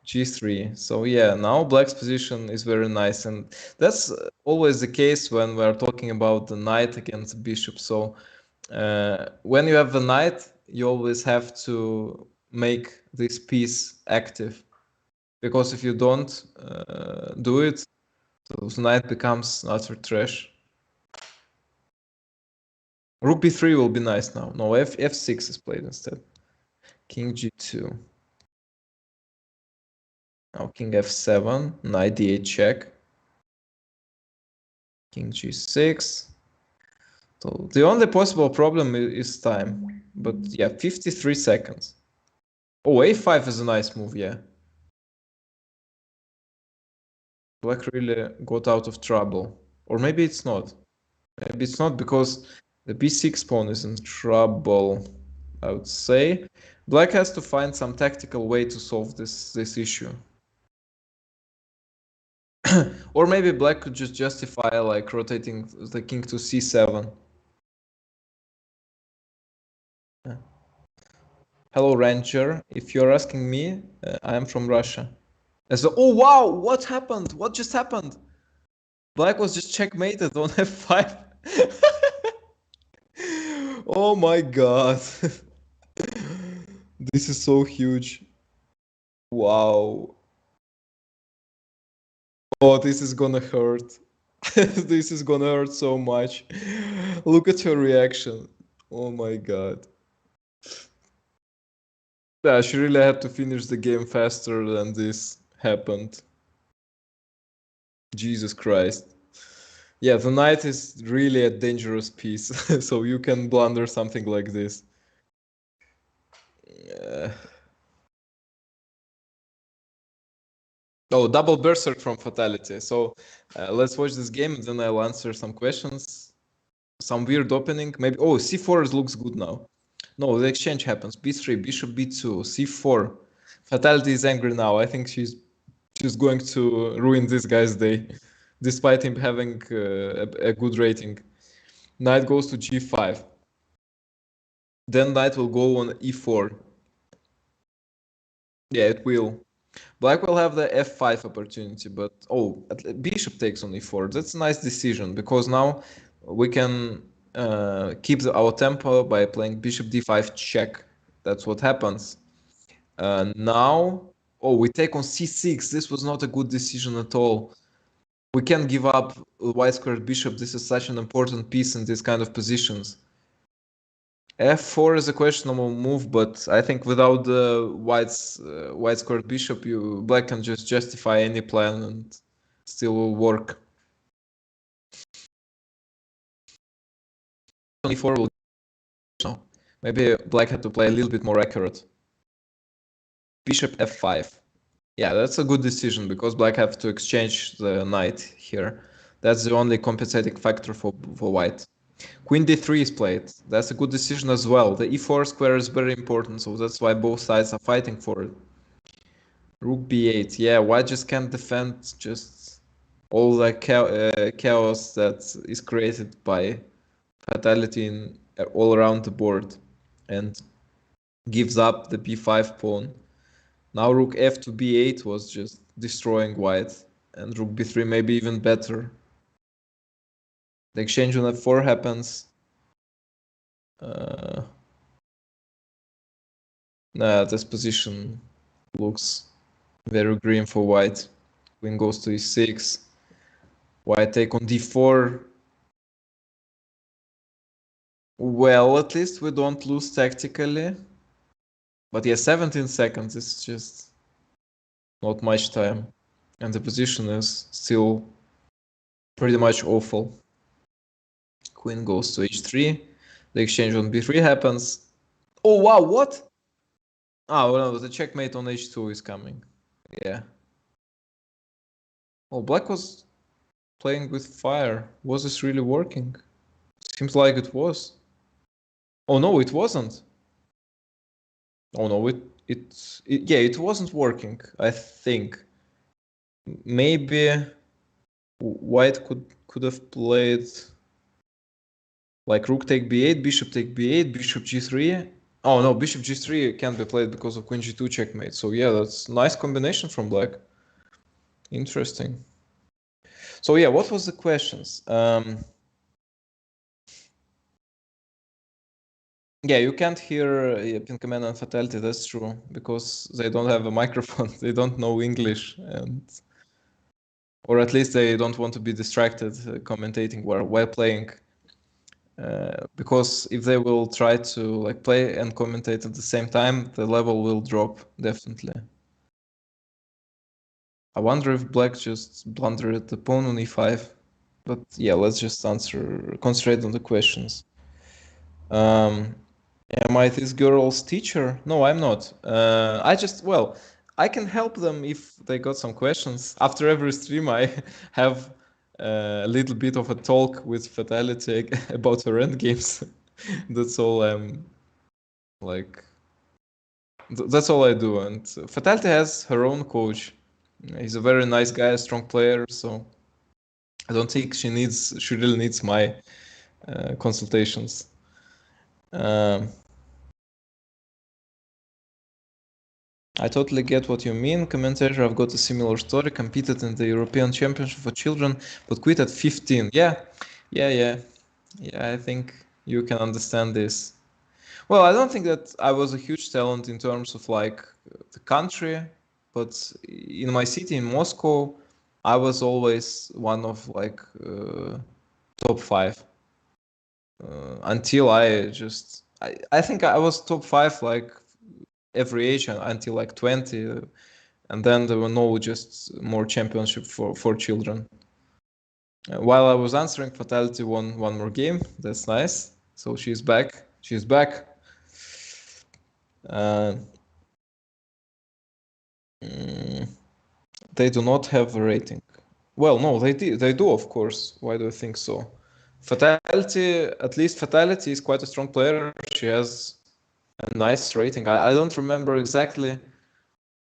g3. So yeah, now black's position is very nice, and that's always the case when we're talking about the knight against the bishop. So when you have the knight, you always have to make this piece active, because if you don't do it, the knight becomes utter trash. Rook b3 will be nice now. No, f6 is played instead. King g2. Now king f7, knight d8 check. King g6. So the only possible problem is time. But yeah, 53 seconds. Oh, a5 is a nice move, yeah. Black really got out of trouble. Or maybe it's not. Maybe it's not because the b6 pawn is in trouble, I would say. Black has to find some tactical way to solve this issue. Or maybe black could just justify like rotating the king to c7. Hello, Ranger. If you're asking me, I am from Russia. And so, oh wow, what happened? What just happened? Black was just checkmated on f5. Oh my god. This is so huge. Wow. Oh, this is gonna hurt. This is gonna hurt so much. Look at her reaction. Oh my god. Yeah, she really had to finish the game faster than this happened. Jesus Christ. Yeah, the knight is really a dangerous piece, so you can blunder something like this. Oh, double berserk from Fatality. So let's watch this game, and then I'll answer some questions. Some weird opening, maybe. Oh, c4 looks good now. No, the exchange happens. b3, bishop b2, c4. Fatality is angry now. I think she's going to ruin this guy's day, despite him having a good rating. Knight goes to g5. Then knight will go on e4. Yeah, it will. Black will have the f5 opportunity, but oh, bishop takes on e4. That's a nice decision because now we can keep our tempo by playing bishop d5 check. That's what happens. Now, oh, we take on c6. This was not a good decision at all. We can't give up white squared bishop. This is such an important piece in these kind of positions. f4 is a questionable move, but I think without the white squared bishop, black can just justify any plan and still will work. e4 will no. Maybe black had to play a little bit more accurate. Bishop f5. Yeah, that's a good decision because black have to exchange the knight here. That's the only compensating factor for white. Queen d3 is played. That's a good decision as well. The e4 square is very important, so that's why both sides are fighting for it. Rook b8. Yeah, white just can't defend just all the chaos that is created by Fatality all around the board, and gives up the b5 pawn. Now rook f to b8 was just destroying white, and rook b3 maybe even better. The exchange on f4 happens. Nah, this position looks very green for white. Queen goes to e6. White take on d4. Well, at least we don't lose tactically. But yeah, 17 seconds is just not much time. And the position is still pretty much awful. Queen goes to h3. The exchange on b3 happens. Oh, wow, what? Ah, well, the checkmate on h2 is coming. Yeah. Oh, black was playing with fire. Was this really working? Seems like it was. Oh no, it wasn't. Oh no, yeah, it wasn't working, I think. Maybe white could have played like rook take b8, bishop take b8, bishop g3. Oh no, bishop g3 can't be played because of queen g2 checkmate. So yeah, that's nice combination from black. Interesting. So yeah, what was the questions? Yeah, you can't hear Pinkamena and Fatality, that's true, because they don't have a microphone. They don't know English, or at least they don't want to be distracted commentating while playing. Because if they will try to like play and commentate at the same time, the level will drop, definitely. I wonder if black just blundered the pawn on e5. But yeah, let's just concentrate on the questions. Am I this girl's teacher? No, I'm not. I can help them if they got some questions. After every stream, I have a little bit of a talk with Fatality about her endgames. That's all I'm like. That's all I do. And Fatality has her own coach. He's a very nice guy, a strong player. So I don't think she really needs my consultations. I totally get what you mean. Commentator, I've got a similar story. Competed in the European Championship for Children, but quit at 15. Yeah. I think you can understand this. Well, I don't think that I was a huge talent in terms of like the country, but in my city in Moscow, I was always one of like top 5 until I think I was top 5 like every age until like 20, and then there were no just more championship for children. While I was answering, Fatality won one more game. That's nice. So she's back. She's back. They do not have a rating. Well, no, they do, of course. Why do you think so? Fatality, at least Fatality is quite a strong player. She has a nice rating. I don't remember exactly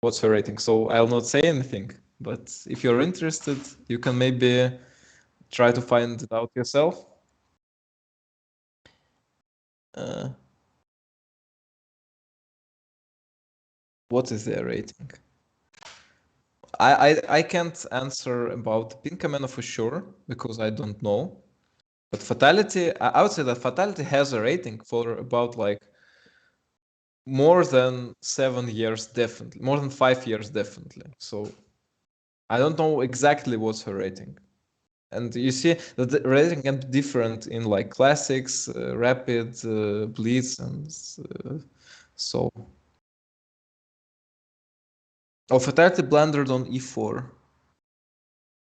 what's her rating, so I'll not say anything. But if you're interested, you can maybe try to find it out yourself. What is their rating? I can't answer about Pinkamena for sure because I don't know. But Fatality, I would say that Fatality has a rating for about like more than 7 years, definitely. More than 5 years, definitely. So I don't know exactly what's her rating. And you see that the rating can be different in like classics, rapid, blitz, and so. Oh, Fatality blundered on e4.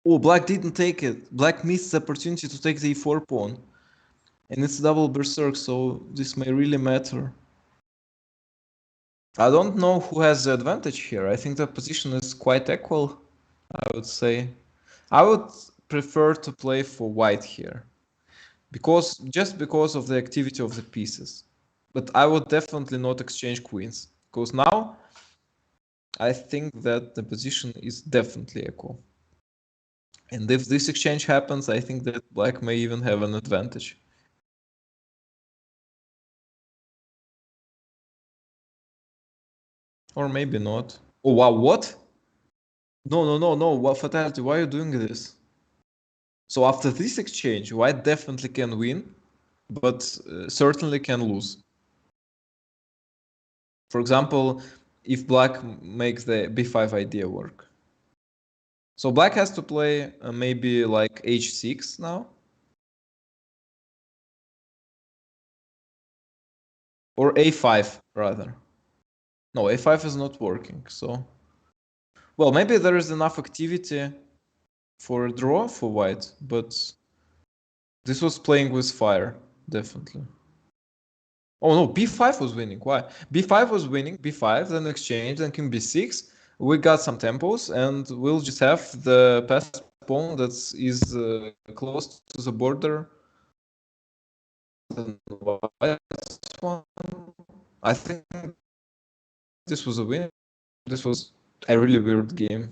Oh, black didn't take it. Black missed the opportunity to take the e4 pawn. And it's double berserk, so this may really matter. I don't know who has the advantage here. I think the position is quite equal, I would say. I would prefer to play for white here. Just because of the activity of the pieces. But I would definitely not exchange queens. Because now I think that the position is definitely equal. And if this exchange happens, I think that black may even have an advantage. Or maybe not. Oh wow, what? No. What Fatality? Why are you doing this? So after this exchange, white definitely can win, but certainly can lose. For example, if black makes the b5 idea work. So black has to play maybe like h6 now. Or a5 rather. No, a5 is not working, so... Well, maybe there is enough activity for a draw for white, but this was playing with fire, definitely. Oh no, b5 was winning. Why? b5 was winning, b5, then exchange, then king b6. We got some tempos, and we'll just have the passed pawn that is close to the border. The white one. I think this was a win. This was a really weird game.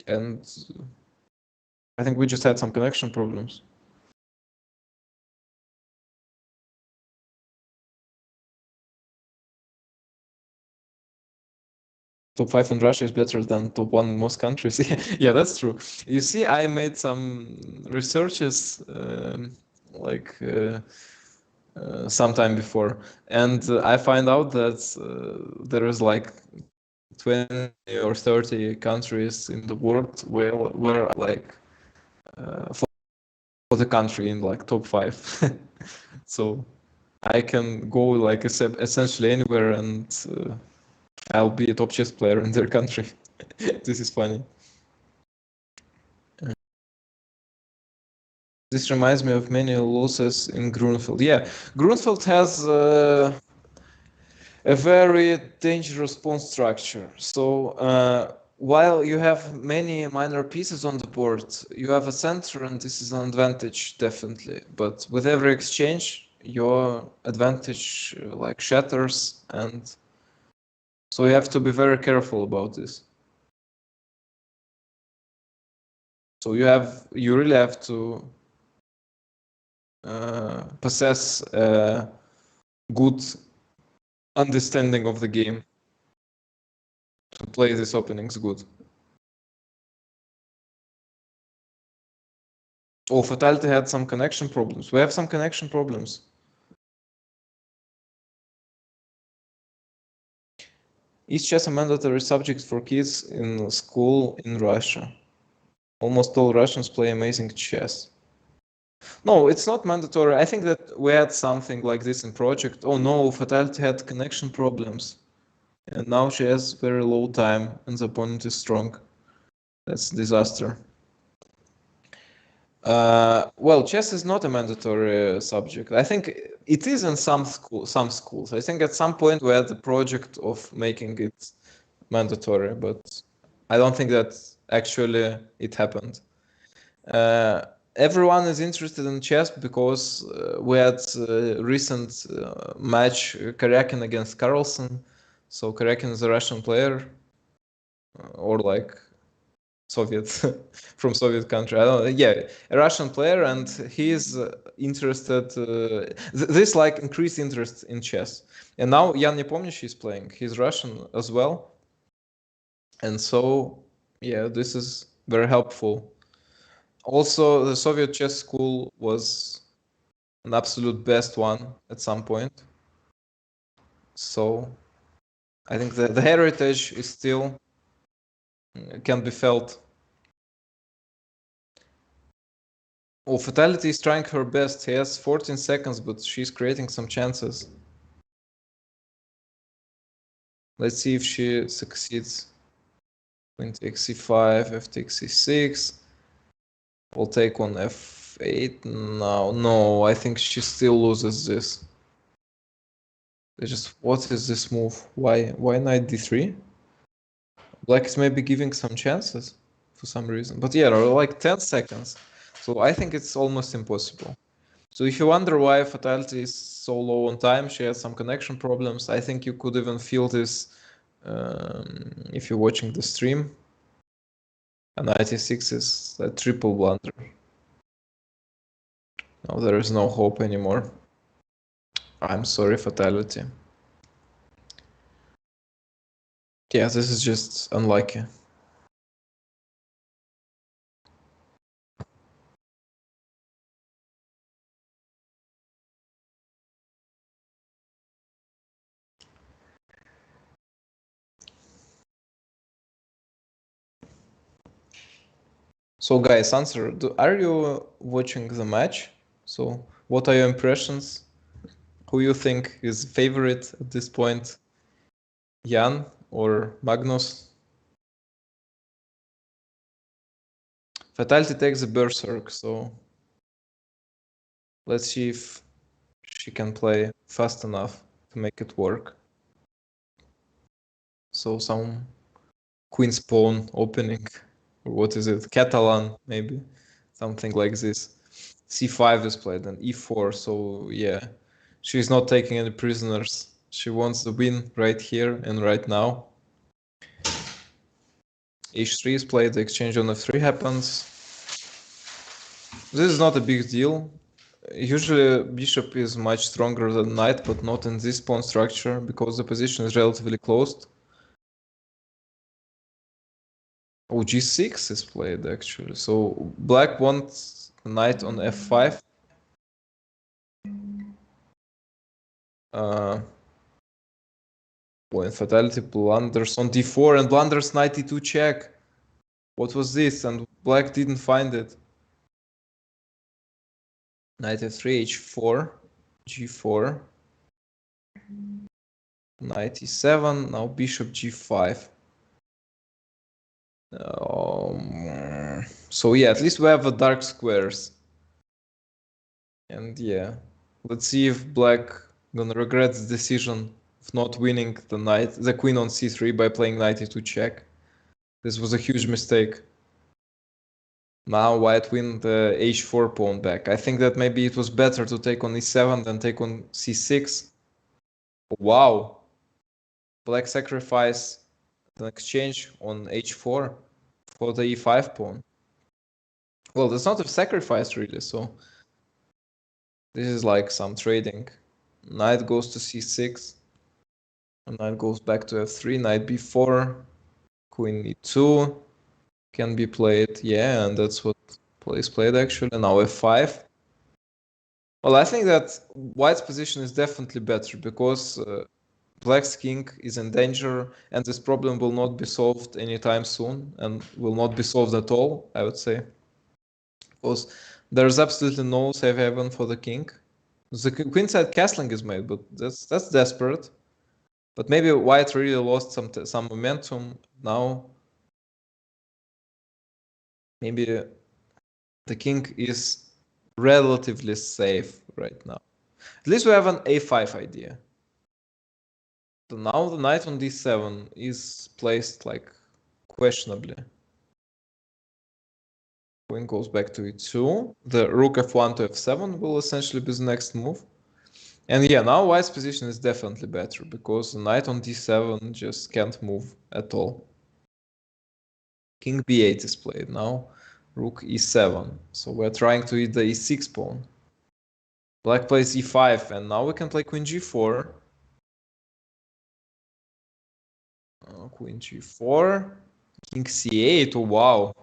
And I think we just had some connection problems. Top 5 in Russia is better than top 1 in most countries. Yeah, that's true. You see, I made some researches like sometime before, and I find out that there is like 20 or 30 countries in the world where like for the country in like top 5. So I can go like essentially anywhere and I'll be a top chess player in their country. This is funny. This reminds me of many losses in Grunfeld. Yeah, Grunfeld has a very dangerous pawn structure. So while you have many minor pieces on the board, you have a center, and this is an advantage, definitely. But with every exchange, your advantage like shatters, and so you have to be very careful about this. So you really have to possess a good understanding of the game to play these openings good. Oh, Fatality had some connection problems. We have some connection problems. Is chess a mandatory subject for kids in school in Russia? Almost all Russians play amazing chess. No, it's not mandatory. I think that we had something like this in project. Oh no, Fatality had connection problems. And now she has very low time and the opponent is strong. That's disaster. Well, chess is not a mandatory subject. I think it is in some schools. I think at some point we had the project of making it mandatory, but I don't think that actually it happened. Everyone is interested in chess because we had recent match Karyakin against Carlsen. So Karyakin is a Russian player, or like Soviet from Soviet country. I don't know. Yeah, a Russian player, and he is interested. This like increased interest in chess. And now Yan Nepomniachtchi is playing. He's Russian as well, and so yeah, this is very helpful. Also, the Soviet chess school was an absolute best one at some point. So I think the heritage is still can be felt. Oh, Fatality is trying her best. He has 14 seconds, but she's creating some chances. Let's see if she succeeds. Queen takes c5, f takes c6. We'll take on f8 now. No, I think she still loses this. What is this move? Why knight d3? Black is maybe giving some chances for some reason. But yeah, like 10 seconds. So I think it's almost impossible. So if you wonder why Fatality is so low on time, she has some connection problems. I think you could even feel this if you're watching the stream. And 96 is a triple blunder. Now there is no hope anymore. I'm sorry, Fatality. Yeah, this is just unlucky. So guys, answer, are you watching the match? So what are your impressions? Who you think is favorite at this point? Jan or Magnus? Fatality takes the berserk, so let's see if she can play fast enough to make it work. So some queen's pawn opening, or what is it? Catalan, maybe something like this. C5 is played and E4, so yeah, she's not taking any prisoners. She wants the win right here and right now. H3 is played, the exchange on F3 happens. This is not a big deal. Usually bishop is much stronger than knight, but not in this pawn structure because the position is relatively closed. Oh, g6 is played actually. So black wants knight on f5. When Fatality blunders on d4 and blunders knight e2 check. What was this? And black didn't find it. Knight f3, h4, g4, knight e7, now bishop g5. So yeah, at least we have a dark squares. And yeah, let's see if black gonna regret the decision of not winning the queen on c3 by playing knight e2 check. This was a huge mistake. Now white win the h4 pawn back. I think that maybe it was better to take on e7 than take on c6. Wow. Black sacrifice an exchange on h4 for the e5 pawn. Well, that's not a sacrifice really, so this is like some trading. Knight goes to c6. And knight goes back to f3, knight b4, queen e2 can be played. Yeah, and that's what is played actually. Now f5. Well, I think that white's position is definitely better because black's king is in danger and this problem will not be solved anytime soon and will not be solved at all, I would say. Because there's absolutely no safe haven for the king. The queenside castling is made, but that's desperate. But maybe white really lost some momentum now. Maybe The king is relatively safe right now. At least we have an a5 idea. So now the knight on d7 is placed like questionably. Queen goes back to e2. The rook f1 to f7 will essentially be the next move. And yeah, now white's position is definitely better because the knight on d7 just can't move at all. King b8 is played now. Rook e7. So we're trying to hit the e6 pawn. Black plays e5, and now we can play queen g4. Queen g4. King c8. Oh, wow.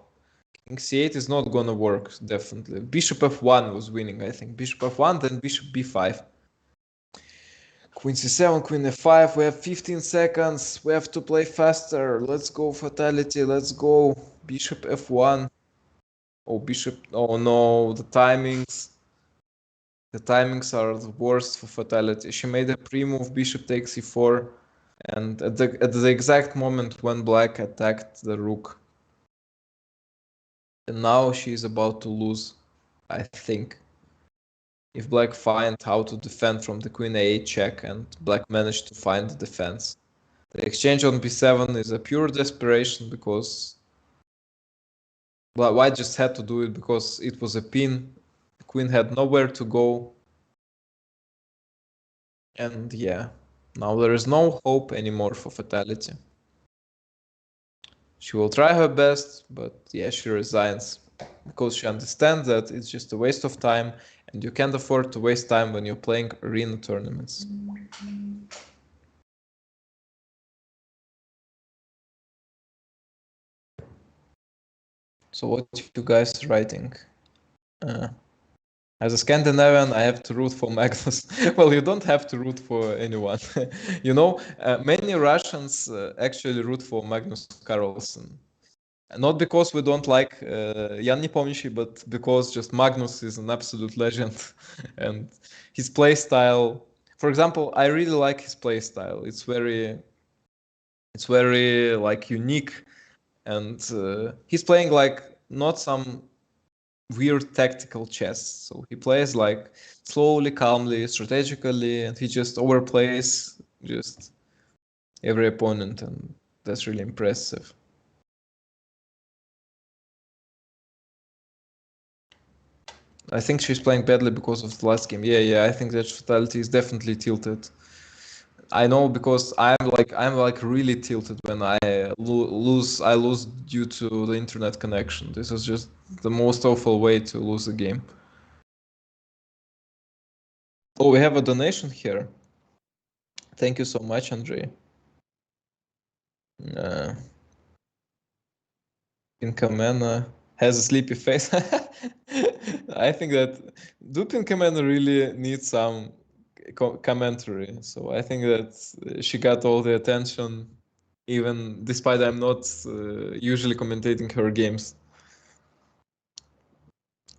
King c8 is not gonna work, definitely. Bishop f1 was winning, I think. Bishop f1, then bishop b5. Queen c7, queen f5. We have 15 seconds. We have to play faster. Let's go, fatality. Let's go. Bishop f1. Oh, bishop. Oh no, the timings. The timings are the worst for fatality. She made a pre-move, bishop takes e4, and at the exact moment when black attacked the rook. And now she's about to lose, I think. If black finds how to defend from the queen a8 check, and black managed to find the defense. The exchange on b7 is a pure desperation because white just had to do it because it was a pin. The queen had nowhere to go. And yeah, now there is no hope anymore for fatality. She will try her best, but yeah, she resigns because she understands that it's just a waste of time and you can't afford to waste time when you're playing arena tournaments. So what you guys writing? As a Scandinavian, I have to root for Magnus. Well, you don't have to root for anyone. You know, many Russians actually root for Magnus Carlsen. Not because we don't like Jan Nepomniachtchi, but because just Magnus is an absolute legend. And his play style, for example, I really like his play style. It's very like unique. And he's playing like not some weird tactical chess. So he plays like slowly, calmly, strategically, and he just overplays just every opponent, and that's really impressive. I think she's playing badly because of the last game. Yeah, I think that fatality is definitely tilted. I know because I'm like really tilted when I lose. I lose due to the internet connection. This is just the most awful way to lose a game. Oh, we have a donation here. Thank you so much, Andrei. Pinkamena has a sleepy face. I think that Pinkamena really needs some commentary. So I think that she got all the attention, even despite I'm not usually commentating her games.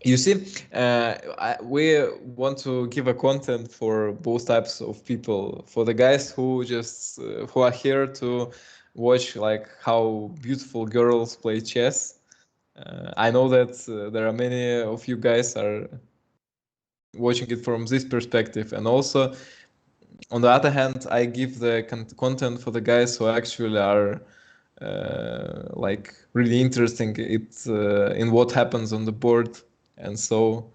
You see, we want to give a content for both types of people. For the guys who just who are here to watch like how beautiful girls play chess. I know that there are many of you guys are watching it from this perspective, and also on the other hand, I give the content for the guys who actually are like really interesting in what happens on the board, and so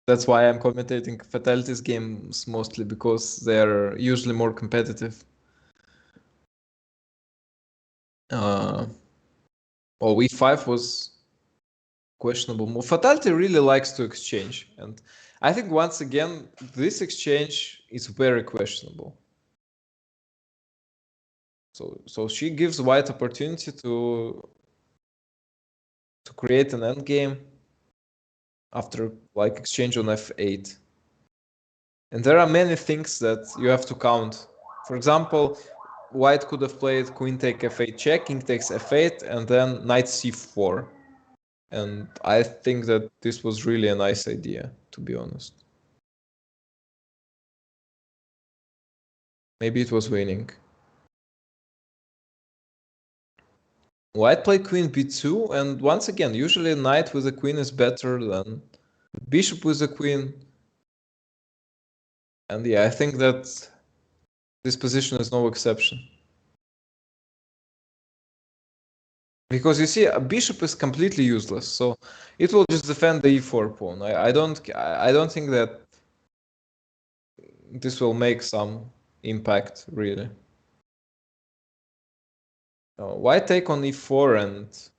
that's why I'm commentating fatalities games mostly because they're usually more competitive. Oh, e5 was questionable move. Fatality really likes to exchange, and I think once again this exchange is very questionable. So she gives white opportunity to create an endgame after like exchange on f8. And there are many things that you have to count. For example, white could have played queen take f8 check, king takes f8, and then knight c4. And I think that this was really a nice idea, to be honest. Maybe it was winning. White played queen b2, and once again, usually knight with a queen is better than bishop with a queen. And yeah, I think that this position is no exception. Because you see, a bishop is completely useless, so it will just defend the e4 pawn. I don't think that this will make some impact really. White take on e4, and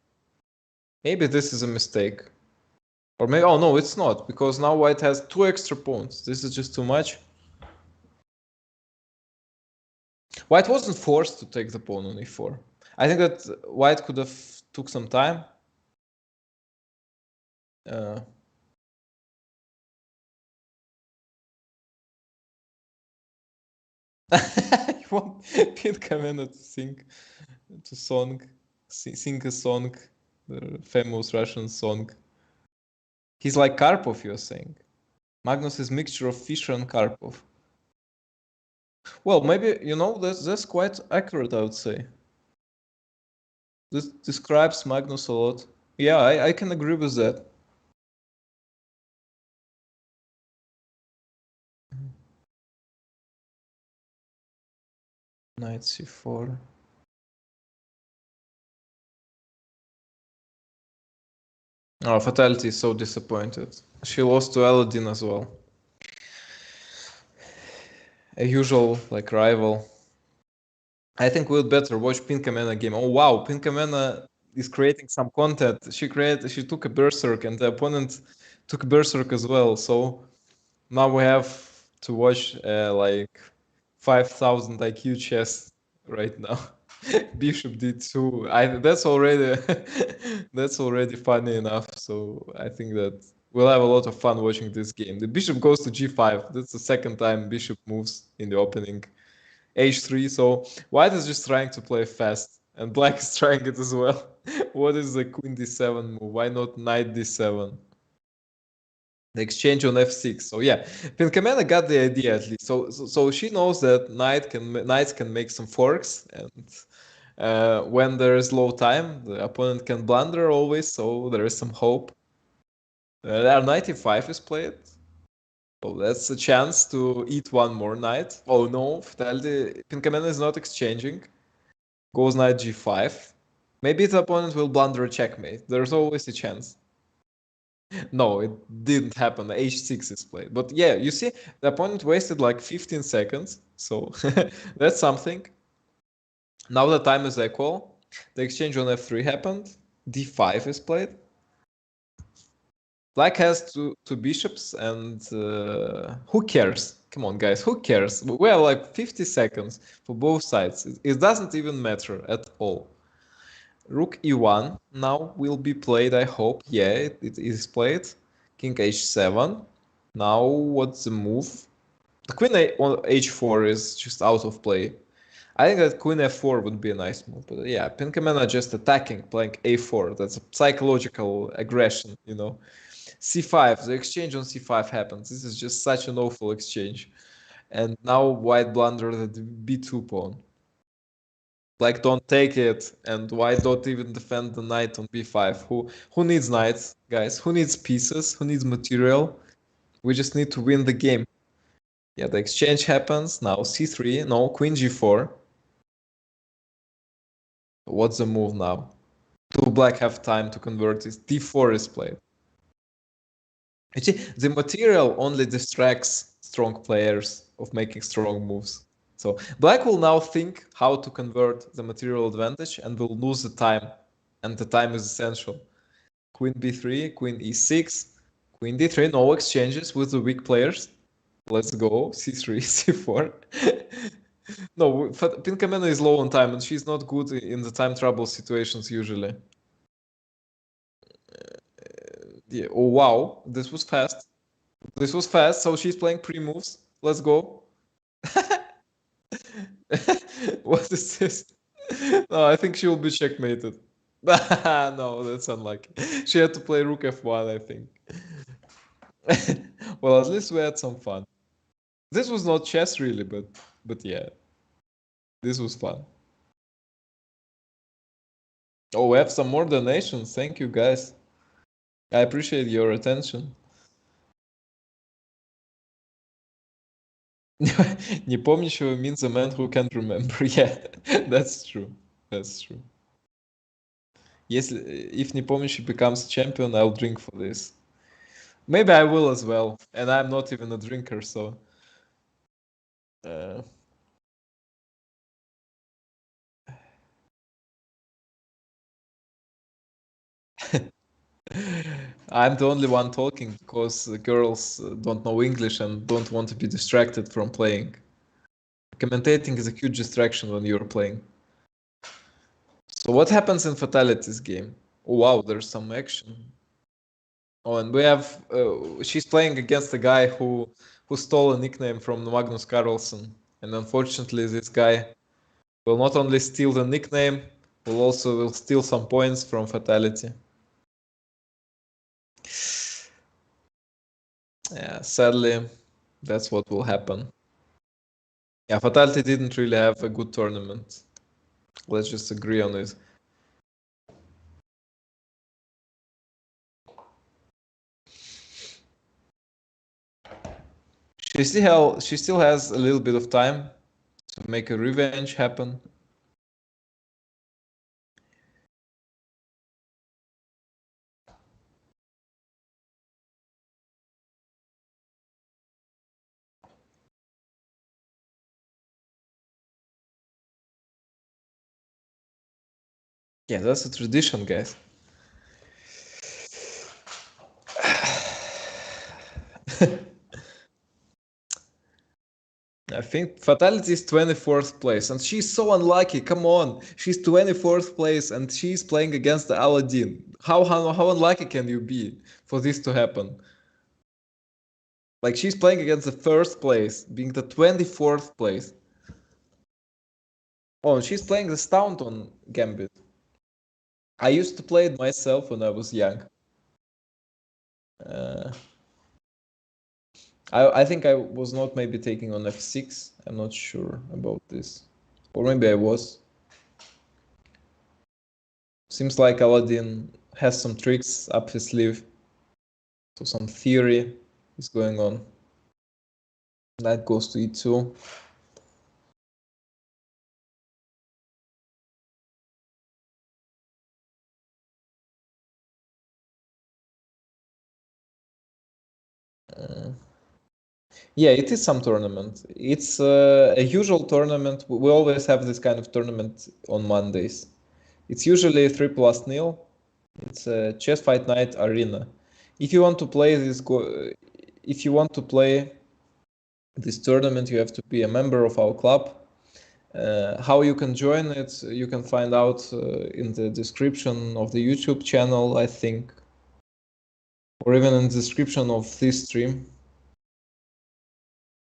maybe this is a mistake. Or maybe, oh no, it's not, because now white has 2 extra pawns. This is just too much. White wasn't forced to take the pawn on e4. I think that white could have took some time. You want Pinkamena to sing sing a song, the famous Russian song. He's like Karpov, you're saying. Magnus is mixture of Fischer and Karpov. Well, maybe, you know, that's quite accurate, I would say. This describes Magnus a lot. Yeah, I can agree with that. Knight c4. Oh, Fatality is so disappointed. She lost to Aladdin as well. A usual, like, rival. I think we'd better watch Pinkamena game. Oh wow, Pinkamena is creating some content. She took a berserk, and the opponent took berserk as well. So now we have to watch like 5,000 IQ chess right now. Bishop d2. That's already that's already funny enough. So I think that we'll have a lot of fun watching this game. The bishop goes to g5. That's the second time bishop moves in the opening. H3, so white is just trying to play fast, and black is trying it as well. What is the queen d7 move? Why not knight d7? The exchange on f6. So yeah, Pinkamena got the idea at least. So she knows that knights can make some forks, and when there is low time, the opponent can blunder always. So there is some hope. Knight e5 is played. Oh, that's a chance to eat one more knight. Oh no, Fatality. Pinkamena is not exchanging. Goes knight g5. Maybe the opponent will blunder a checkmate. There's always a chance. No, it didn't happen. h6 is played. But yeah, you see, the opponent wasted like 15 seconds. So that's something. Now the time is equal. The exchange on f3 happened. d5 is played. Black has two bishops, and who cares? Come on, guys, who cares? We have like 50 seconds for both sides. It doesn't even matter at all. Rook e1 now will be played, I hope. Yeah, it is played. King h7. Now what's the move? The queen on h4 is just out of play. I think that queen f4 would be a nice move. But yeah, Pinkamena just attacking, playing a4. That's a psychological aggression, you know. c5, the exchange on c5 happens. This is just such an awful exchange. And now white blundered the b2 pawn. Like, don't take it, and why don't even defend the knight on b5? Who needs knights, guys? Who needs pieces? Who needs material? We just need to win the game. Yeah, the exchange happens. Now c3. No, queen g4. What's the move now? Do black have time to convert this? d4 is played. You see, the material only distracts strong players of making strong moves. So black will now think how to convert the material advantage and will lose the time. And the time is essential. Queen b3, queen e6, queen d3, no exchanges with the weak players. Let's go, c3, c4. No, Pinkamena is low on time, and she's not good in the time trouble situations usually. Yeah. Oh wow, this was fast. This was fast, so she's playing pre-moves. Let's go. What is this? No, I think she will be checkmated. No, that's unlucky. She had to play rook f1, I think. Well, at least we had some fun. This was not chess really, but yeah, this was fun. Oh, we have some more donations. Thank you, guys. I appreciate your attention. Не помнящего means a man who can't remember. Yeah, that's true. That's true. If не помнящий becomes champion, I'll drink for this. Maybe I will as well. And I'm not even a drinker, so. Uh, I'm the only one talking because the girls don't know English and don't want to be distracted from playing. Commentating is a huge distraction when you're playing. So what happens in Fatality's game? Oh, wow, there's some action. Oh, and we have she's playing against a guy who stole a nickname from Magnus Carlsen, and unfortunately, this guy will not only steal the nickname, will steal some points from Fatality. Yeah, sadly, that's what will happen. Yeah, Fatality didn't really have a good tournament. Let's just agree on it. She still has a little bit of time to make a revenge happen. Yeah, that's a tradition, guys. I think Fatality is 24th place, and she's so unlucky. Come on, she's 24th place, and she's playing against the Aladdin. How unlucky can you be for this to happen? Like she's playing against the first place, being the 24th place. Oh, and she's playing the Staunton Gambit. I used to play it myself when I was young. Uh, I think I was not maybe taking on f6. I'm not sure about this, or maybe I was. Seems like Aladdin has some tricks up his sleeve. So some theory is going on. Knight goes to e2. Uh, yeah, it is some tournament. It's a usual tournament. We always have this kind of tournament on Mondays. It's usually 3+0. It's a chess fight night arena. If you want to play if you want to play this tournament, you have to be a member of our club. How you can join it, you can find out in the description of the YouTube channel, I think, or even in the description of this stream.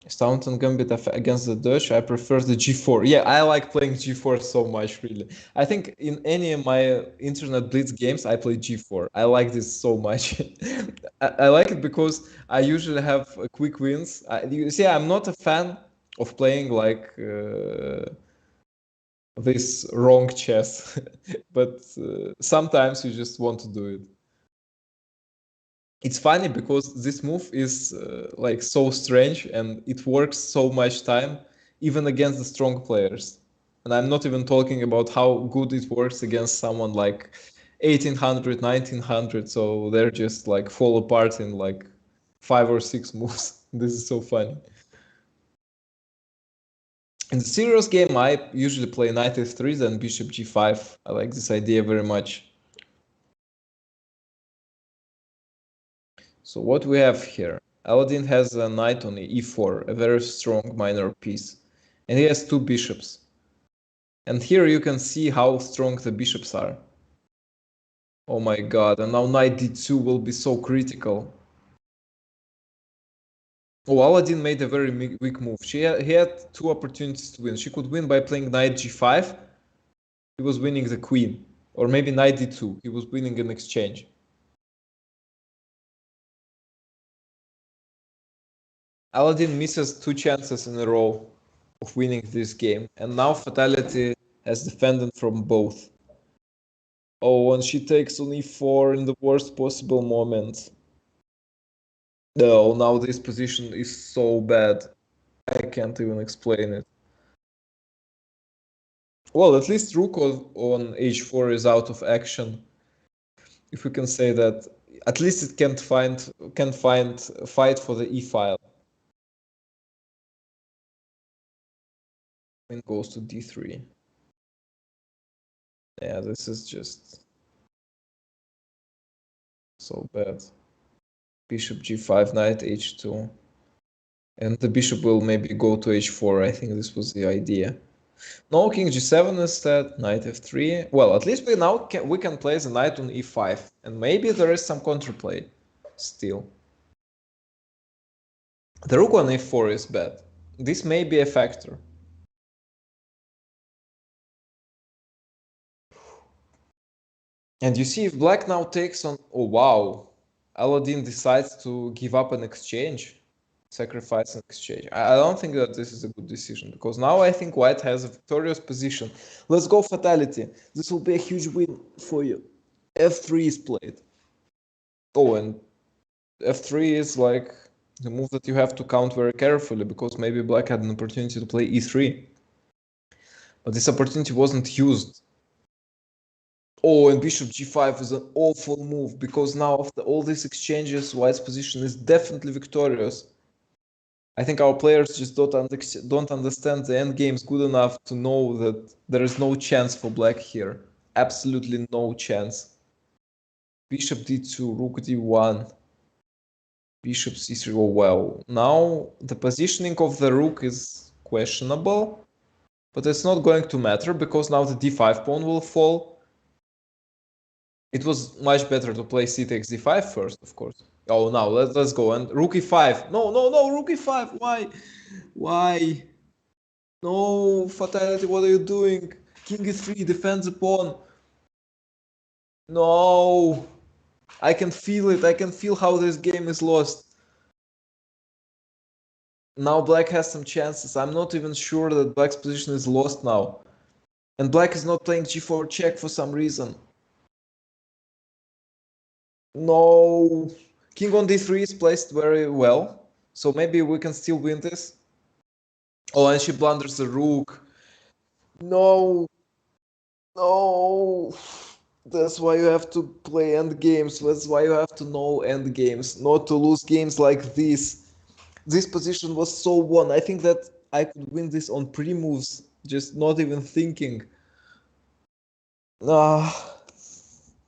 Staunton Gambit against the Dutch, I prefer the g4. Yeah, I like playing g4 so much, really. I think in any of my Internet Blitz games, I play g4. I like this so much. I like it because I usually have quick wins. You see, I'm not a fan of playing like this wrong chess, but sometimes you just want to do it. It's funny because this move is like so strange and it works so much time, even against the strong players. And I'm not even talking about how good it works against someone like 1800, 1900. So they're just like fall apart in like 5 or 6 moves. This is so funny. In the serious game, I usually play knight f3, then bishop g5. I like this idea very much. So what we have here, Aladdin has a knight on e4, a very strong minor piece, and he has two bishops. And here you can see how strong the bishops are. Oh my god, and now knight d2 will be so critical. Oh, Aladdin made a very weak move. He had two opportunities to win. She could win by playing knight g5. He was winning the queen. Or maybe knight d2. He was winning an exchange. Aladdin misses two chances in a row of winning this game, and now Fatality has defended from both. Oh, and she takes on e4 in the worst possible moment. No, now this position is so bad. I can't even explain it. Well, at least rook on h4 is out of action. If we can say that, at least it can find a fight for the e file. Queen goes to d3. Yeah, this is just so bad. Bishop g5, knight h2. And the bishop will maybe go to h4. I think this was the idea. No, king g7 instead, knight f3. Well, at least we can play the knight on e5. And maybe there is some counterplay still. The rook on f4 is bad. This may be a factor. And you see, if black now takes on... Oh, wow. Aladdin decides to give up an exchange. Sacrifice an exchange. I don't think that this is a good decision, because now I think white has a victorious position. Let's go fatality. This will be a huge win for you. f3 is played. Oh, and f3 is like the move that you have to count very carefully, because maybe black had an opportunity to play e3. But this opportunity wasn't used. Oh, and bishop g5 is an awful move, because now after all these exchanges, white's position is definitely victorious. I think our players just don't understand the endgames good enough to know that there is no chance for black here. Absolutely no chance. Bishop d2, rook d1, bishop c3. Oh, wow. Now the positioning of the rook is questionable, but it's not going to matter, because now the d5 pawn will fall. It was much better to play c takes d5 first, of course. Oh, now let's go. And rook e5. No, no, no, rook e5. Why? Why? No, Fatality, what are you doing? King e3, defends the pawn. No. I can feel it. I can feel how this game is lost. Now black has some chances. I'm not even sure that black's position is lost now. And black is not playing g4 check for some reason. No. King on d3 is placed very well. So maybe we can still win this. Oh, and she blunders the rook. No. No. That's why you have to play end games. That's why you have to know end games, not to lose games like this. This position was so won. I think that I could win this on pre-moves, just not even thinking. Ah,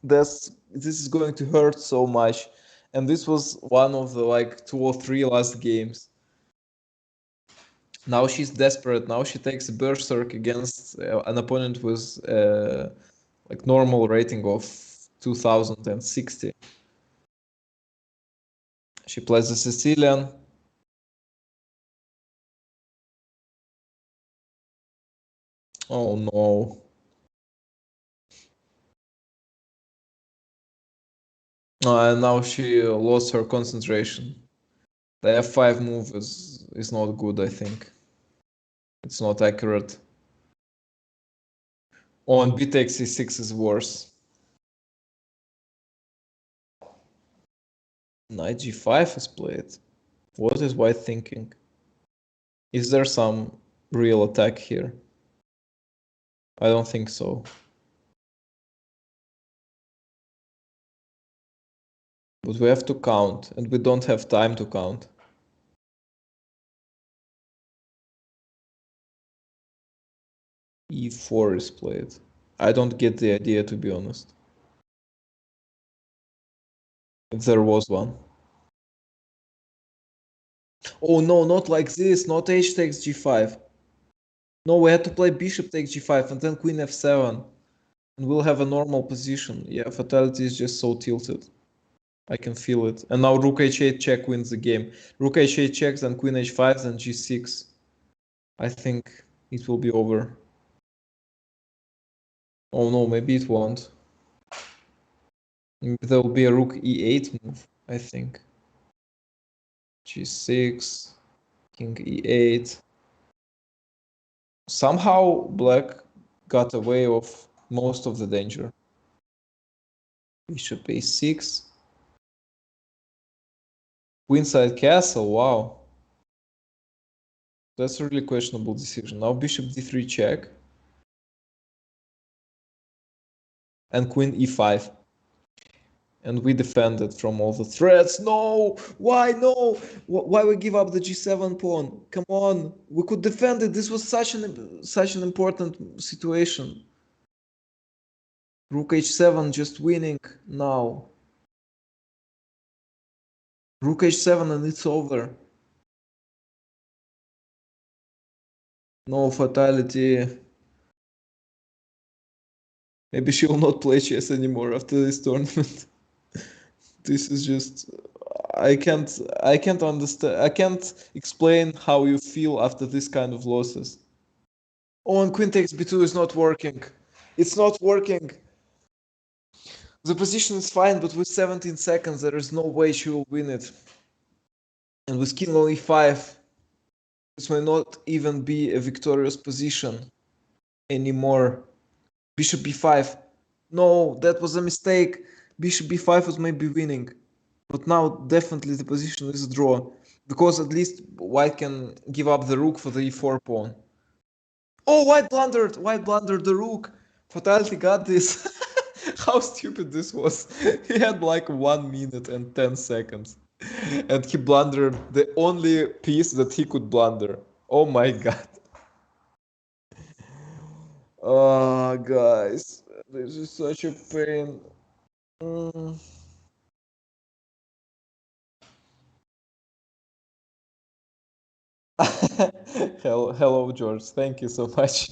this is going to hurt so much. And this was one of the like 2 or 3 last games. Now she's desperate. Now she takes a berserk against an opponent with like normal rating of 2060. She plays the Sicilian. Oh no. And now she lost her concentration. The f5 move is not good, I think. It's not accurate. Oh, and b takes c6 is worse. Knight g5 is played. What is white thinking? Is there some real attack here? I don't think so. But we have to count, and we don't have time to count. e4 is played. I don't get the idea, to be honest. If there was one. Oh no, not like this, not h takes g5. No, we had to play bishop takes g5 and then queen f7. And we'll have a normal position. Yeah, fatality is just so tilted. I can feel it. And now rook h8 check wins the game. Rook h8 checks, then queen h5, then g6. I think it will be over. Oh no, maybe it won't. There will be a rook e8 move, I think. g6, king e8. Somehow black got away of most of the danger. Bishop a6. Queenside castle, wow. That's a really questionable decision. Now bishop d3 check. And queen e5. And we defended from all the threats. No! Why no? Why we give up the g7 pawn? Come on, we could defend it. This was such an important situation. Rook h7 just winning now. Rook h7 and it's over. No fatality. Maybe she will not play chess anymore after this tournament. This is just I can't understand. I can't explain how you feel after this kind of losses. Oh, and queen takes b2 is not working. It's not working. The position is fine, but with 17 seconds, there is no way she will win it. And with king on e5, this may not even be a victorious position anymore. Bishop b5. No, that was a mistake. Bishop b5 was maybe winning. But now definitely the position is a draw. Because at least white can give up the rook for the e4 pawn. Oh, white blundered! White blundered the rook! Fatality got this. How stupid this was. He had like 1 minute and 10 seconds. And he blundered the only piece that he could blunder. Oh my god. Oh, guys. This is such a pain. Mm. Hello, George. Thank you so much.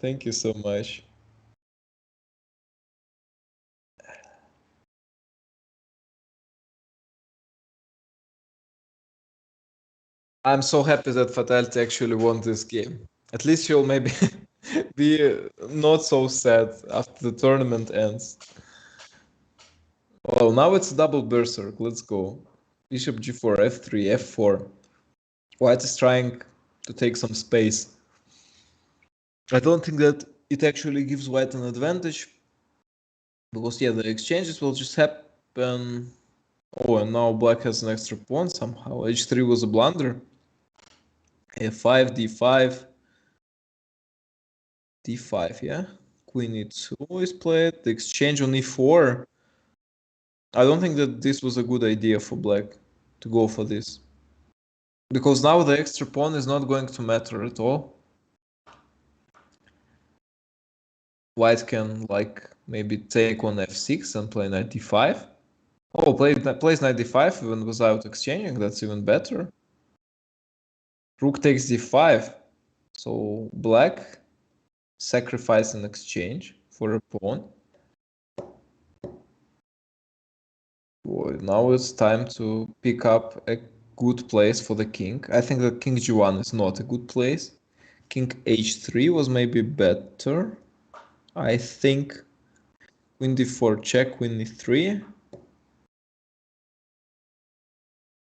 Thank you so much. I'm so happy that Fatality actually won this game. At least she'll maybe be not so sad after the tournament ends. Well, now it's double berserk. Let's go. Bishop g4, f3, f4. White is trying to take some space. I don't think that it actually gives white an advantage. Because, yeah, the exchanges will just happen. Oh, and now black has an extra pawn somehow. h3 was a blunder. f5, d5. d5, yeah? Queen e2 is played. The exchange on e4. I don't think that this was a good idea for black to go for this. Because now the extra pawn is not going to matter at all. White can, like, maybe take on f6 and play knight d5. Oh, plays knight d5 even without exchanging. That's even better. Rook takes d5. So black sacrifice an exchange for a pawn. Boy, now it's time to pick up a good place for the king. I think that king g1 is not a good place. King h3 was maybe better. I think queen d4 check, queen e3.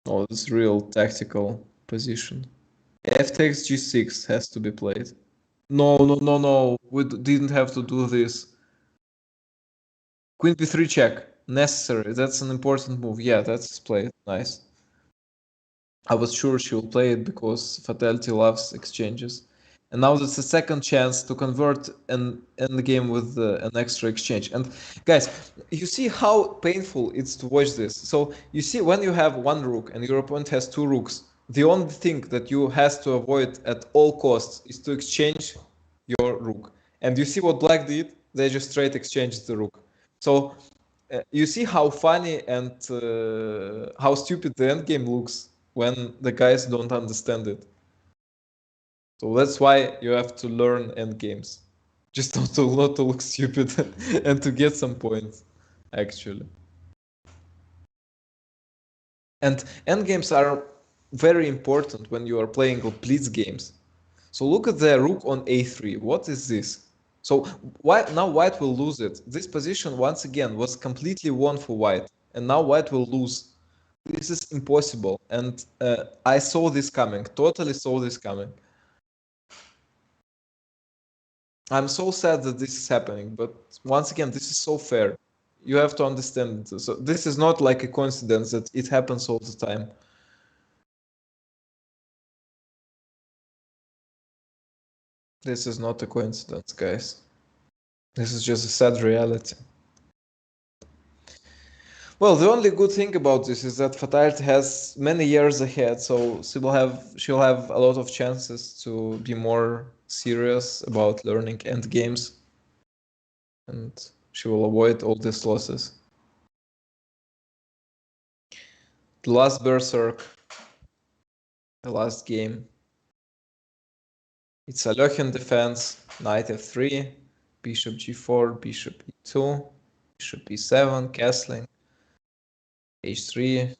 Oh, this real tactical position. F takes g6 has to be played. No, no, no, no. We didn't have to do this. Queen b3 check. Necessary. That's an important move. Yeah, that's played. Nice. I was sure she will play it because Fatality loves exchanges. And now that's the second chance to convert an endgame with an extra exchange. And guys, you see how painful it's to watch this. So you see when you have one rook and your opponent has two rooks, the only thing that you has to avoid at all costs is to exchange your rook. And you see what black did? They just straight exchanged the rook. So you see how funny and how stupid the endgame looks when the guys don't understand it. So that's why you have to learn endgames. Just not to look stupid and to get some points, actually. And endgames are very important when you are playing blitz games. So look at the rook on a3. What is this? So now white will lose it. This position, once again, was completely won for white. And now white will lose. This is impossible. And I saw this coming. Totally saw this coming. I'm so sad that this is happening. But once again, this is so fair. You have to understand it. So this is not like a coincidence that it happens all the time. This is not a coincidence, guys. This is just a sad reality. Well, the only good thing about this is that Fatality has many years ahead, so she'll have a lot of chances to be more serious about learning endgames, and she will avoid all these losses. The last Berserk, the last game. It's a Löchen defense, knight f3, bishop g4, bishop e2, bishop e7, castling, h3,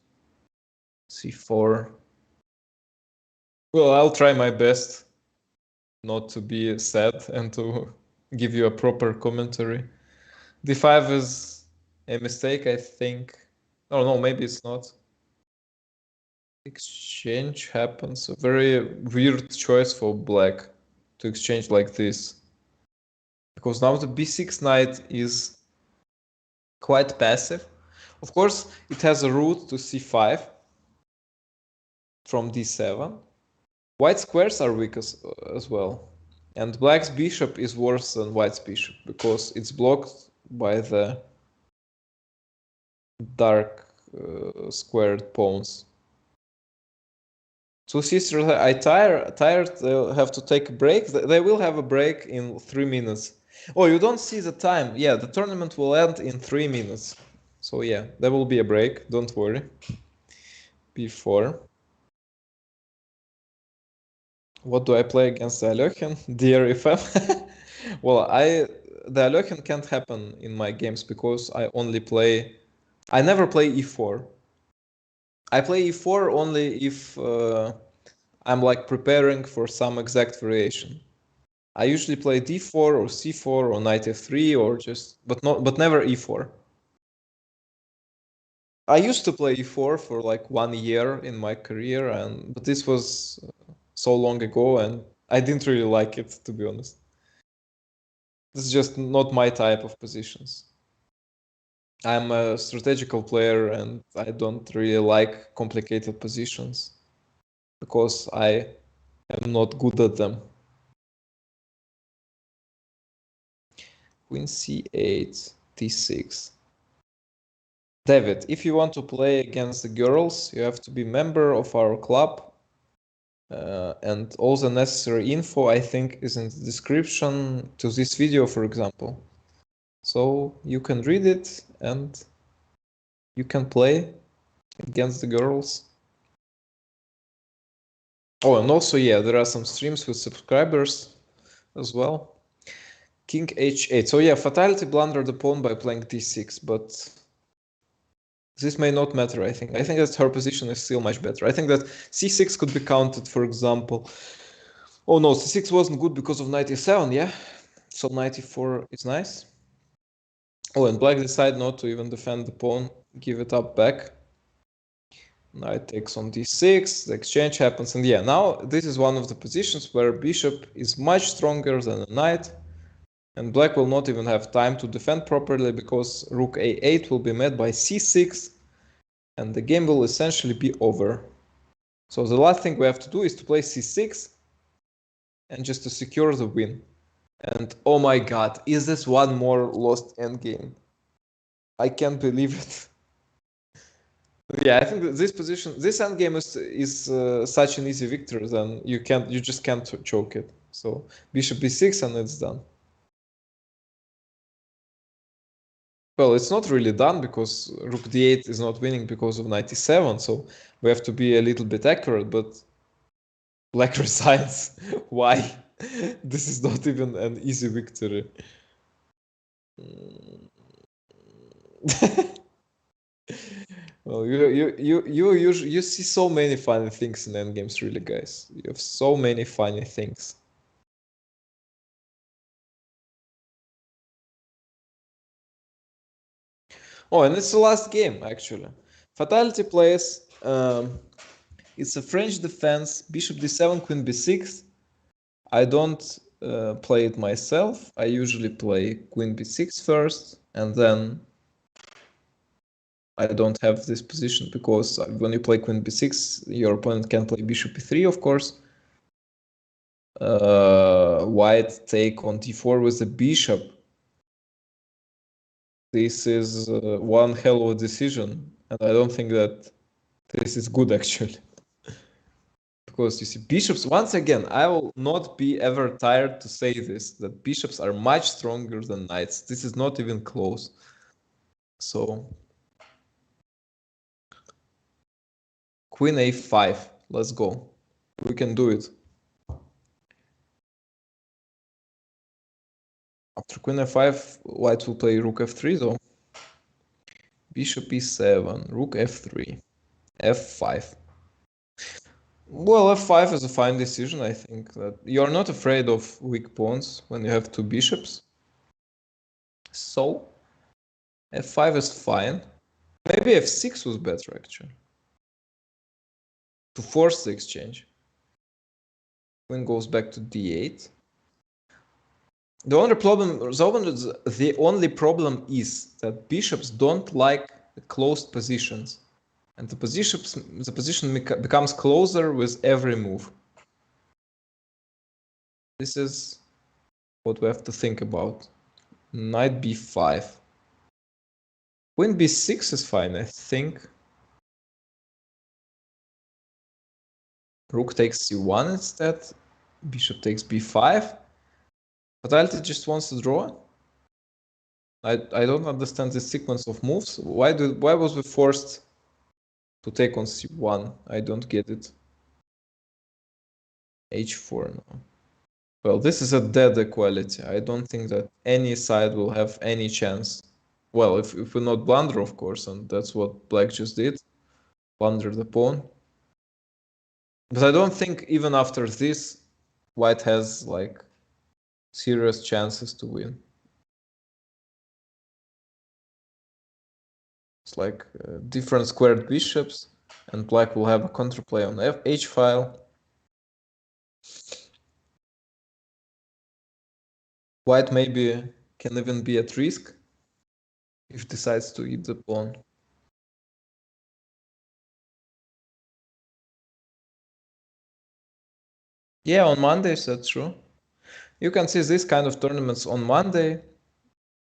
c4. Well, I'll try my best not to be sad and to give you a proper commentary. d5 is a mistake, I think. Oh no, maybe it's not. Exchange happens. A very weird choice for black to exchange like this. Because now the b6 knight is quite passive. Of course, it has a route to c5 from d7. White squares are weak as well. And black's bishop is worse than white's bishop because it's blocked by the dark squared pawns. Two sisters, I tired. They'll have to take a break. They will have a break in 3 minutes. Oh, you don't see the time. Yeah, the tournament will end in 3 minutes. So yeah, there will be a break. Don't worry. b4. What do I play against the Alekhine? Dear FM. Well, the Alekhine can't happen in my games because I never play e4. I play e4 only if I'm like preparing for some exact variation. I usually play d4 or c4 or knight f3 or but never e4. I used to play e4 for like 1 year in my career, but this was so long ago and I didn't really like it, to be honest. This is just not my type of positions. I'm a strategical player and I don't really like complicated positions because I am not good at them. Queen c8, d6. David, if you want to play against the girls, you have to be member of our club. And all the necessary info, I think, is in the description to this video, for example. So you can read it and you can play against the girls. Oh, and also, yeah, there are some streams with subscribers as well. King h8. So yeah, Fatality blundered the pawn by playing d6, but this may not matter, I think. I think that her position is still much better. I think that c6 could be counted, for example. Oh no, c6 wasn't good because of knight e7, yeah? So knight e4 is nice. Oh, and black decided not to even defend the pawn, give it up back. Knight takes on d6, the exchange happens, and yeah, now this is one of the positions where bishop is much stronger than a knight, and black will not even have time to defend properly because rook a8 will be met by c6, and the game will essentially be over. So the last thing we have to do is to play c6, and just to secure the win. And oh my god, is this one more lost endgame? I can't believe it. Yeah, I think that this endgame is such an easy victory. Then you just can't choke it. So bishop b6 and it's done. Well, it's not really done because rook d8 is not winning because of knight e7. So we have to be a little bit accurate. But black resigns. Why? This is not even an easy victory. Well, you see so many funny things in endgames, really, guys. You have so many funny things. Oh, and it's the last game, actually. Fatality plays. It's a French defense. Bishop d7, queen b6. I don't play it myself. I usually play queen b6 first, and then I don't have this position because when you play queen b6, your opponent can play bishop e3, of course. White take on d4 with the bishop. This is one hell of a decision, and I don't think that this is good actually. Because you see, bishops, once again, I will not be ever tired to say this, that bishops are much stronger than knights. This is not even close. So, queen a5, let's go. We can do it. After queen f5, white will play rook f3 though. Bishop e7, rook f3, f5. Well, f5 is a fine decision, I think. That you're not afraid of weak pawns when you have two bishops. So, f5 is fine. Maybe f6 was better, actually. To force the exchange. Queen goes back to d8. The only problem is that bishops don't like the closed positions. And the position becomes closer with every move. This is what we have to think about. Knight b5. Queen b6 is fine, I think. Rook takes c1 instead. Bishop takes b5. Fatality just wants to draw. I don't understand this sequence of moves. Why was we forced to take on c1? I don't get it. h4 now. Well, this is a dead equality. I don't think that any side will have any chance. Well, if we not blunder, of course, and that's what black just did. Blunder the pawn. But I don't think even after this, white has like serious chances to win. It's like different squared bishops, and black will have a counterplay on h file. White maybe can even be at risk if decides to eat the pawn. Yeah, on Mondays, that's true. You can see this kind of tournaments on Monday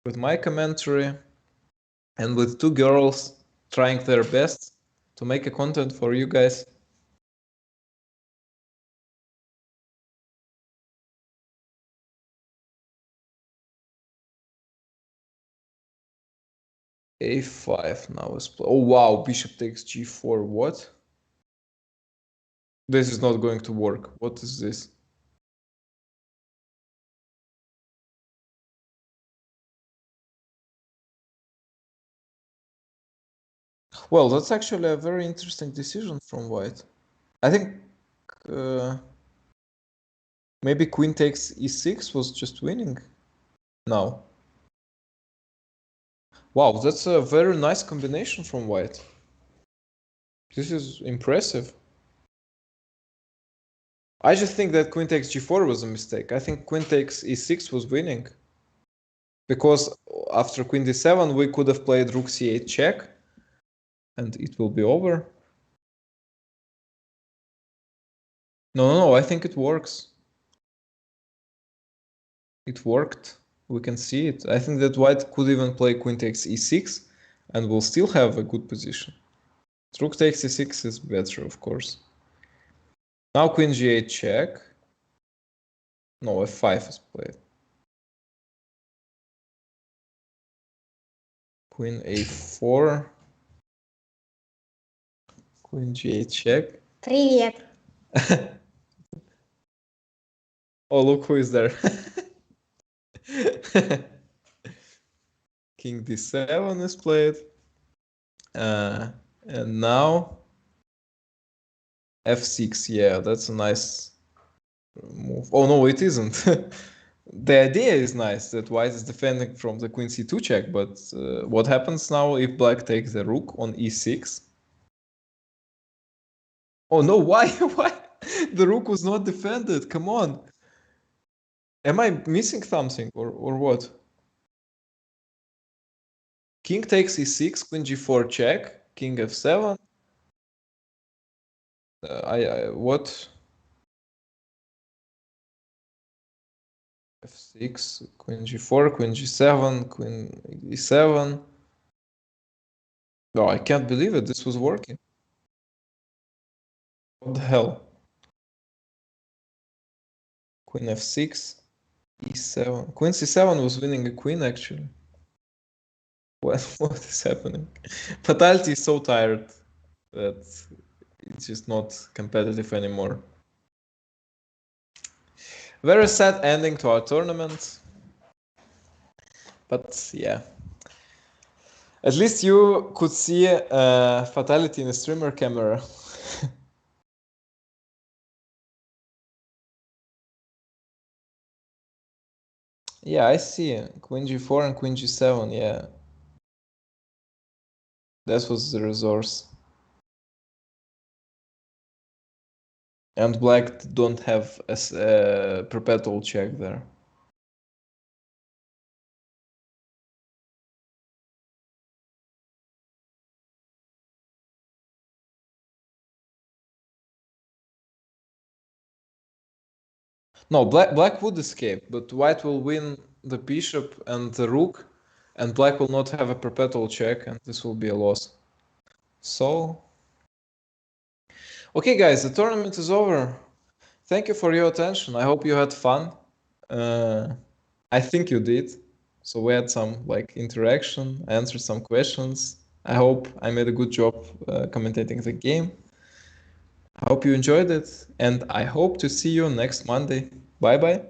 with my commentary and with two girls trying their best to make a content for you guys. a5 now is oh wow, bishop takes g4. What? This is not going to work. What is this? Well, that's actually a very interesting decision from white. I think maybe queen takes e6 was just winning now. Wow, that's a very nice combination from white. This is impressive. I just think that queen takes g4 was a mistake. I think queen takes e6 was winning. Because after queen d7, we could have played rook c8 check. And it will be over. No, I think it works. It worked. We can see it. I think that white could even play queen takes e6 and will still have a good position. Rook takes e6 is better, of course. Now queen g8 check. No, f5 is played. Queen a4. Queen g8 check. Привет. Oh, look who is there. King d7 is played. And now f6. Yeah, that's a nice move. Oh no, it isn't. The idea is nice that white is defending from the queen c2 check, but what happens now if black takes the rook on e6? Oh no, why? Why? The rook was not defended. Come on. Am I missing something or what? King takes e6, queen g4 check, king f7. What? f6, queen g4, queen g7, queen e7. No, I can't believe it. This was working. What the hell? Queen f6, e7. Queen c7 was winning a queen, actually. What is happening? Fatality is so tired that it's just not competitive anymore. Very sad ending to our tournament. But yeah. At least you could see Fatality in a streamer camera. Yeah, I see. Queen g4 and queen g7, yeah. That was the resource. And black don't have a perpetual check there. No, black would escape, but white will win the bishop and the rook, and black will not have a perpetual check, and this will be a loss. So, okay, guys, the tournament is over. Thank you for your attention. I hope you had fun. I think you did. So we had some like interaction, I answered some questions. I hope I made a good job commentating the game. I hope you enjoyed it, and I hope to see you next Monday. Bye bye.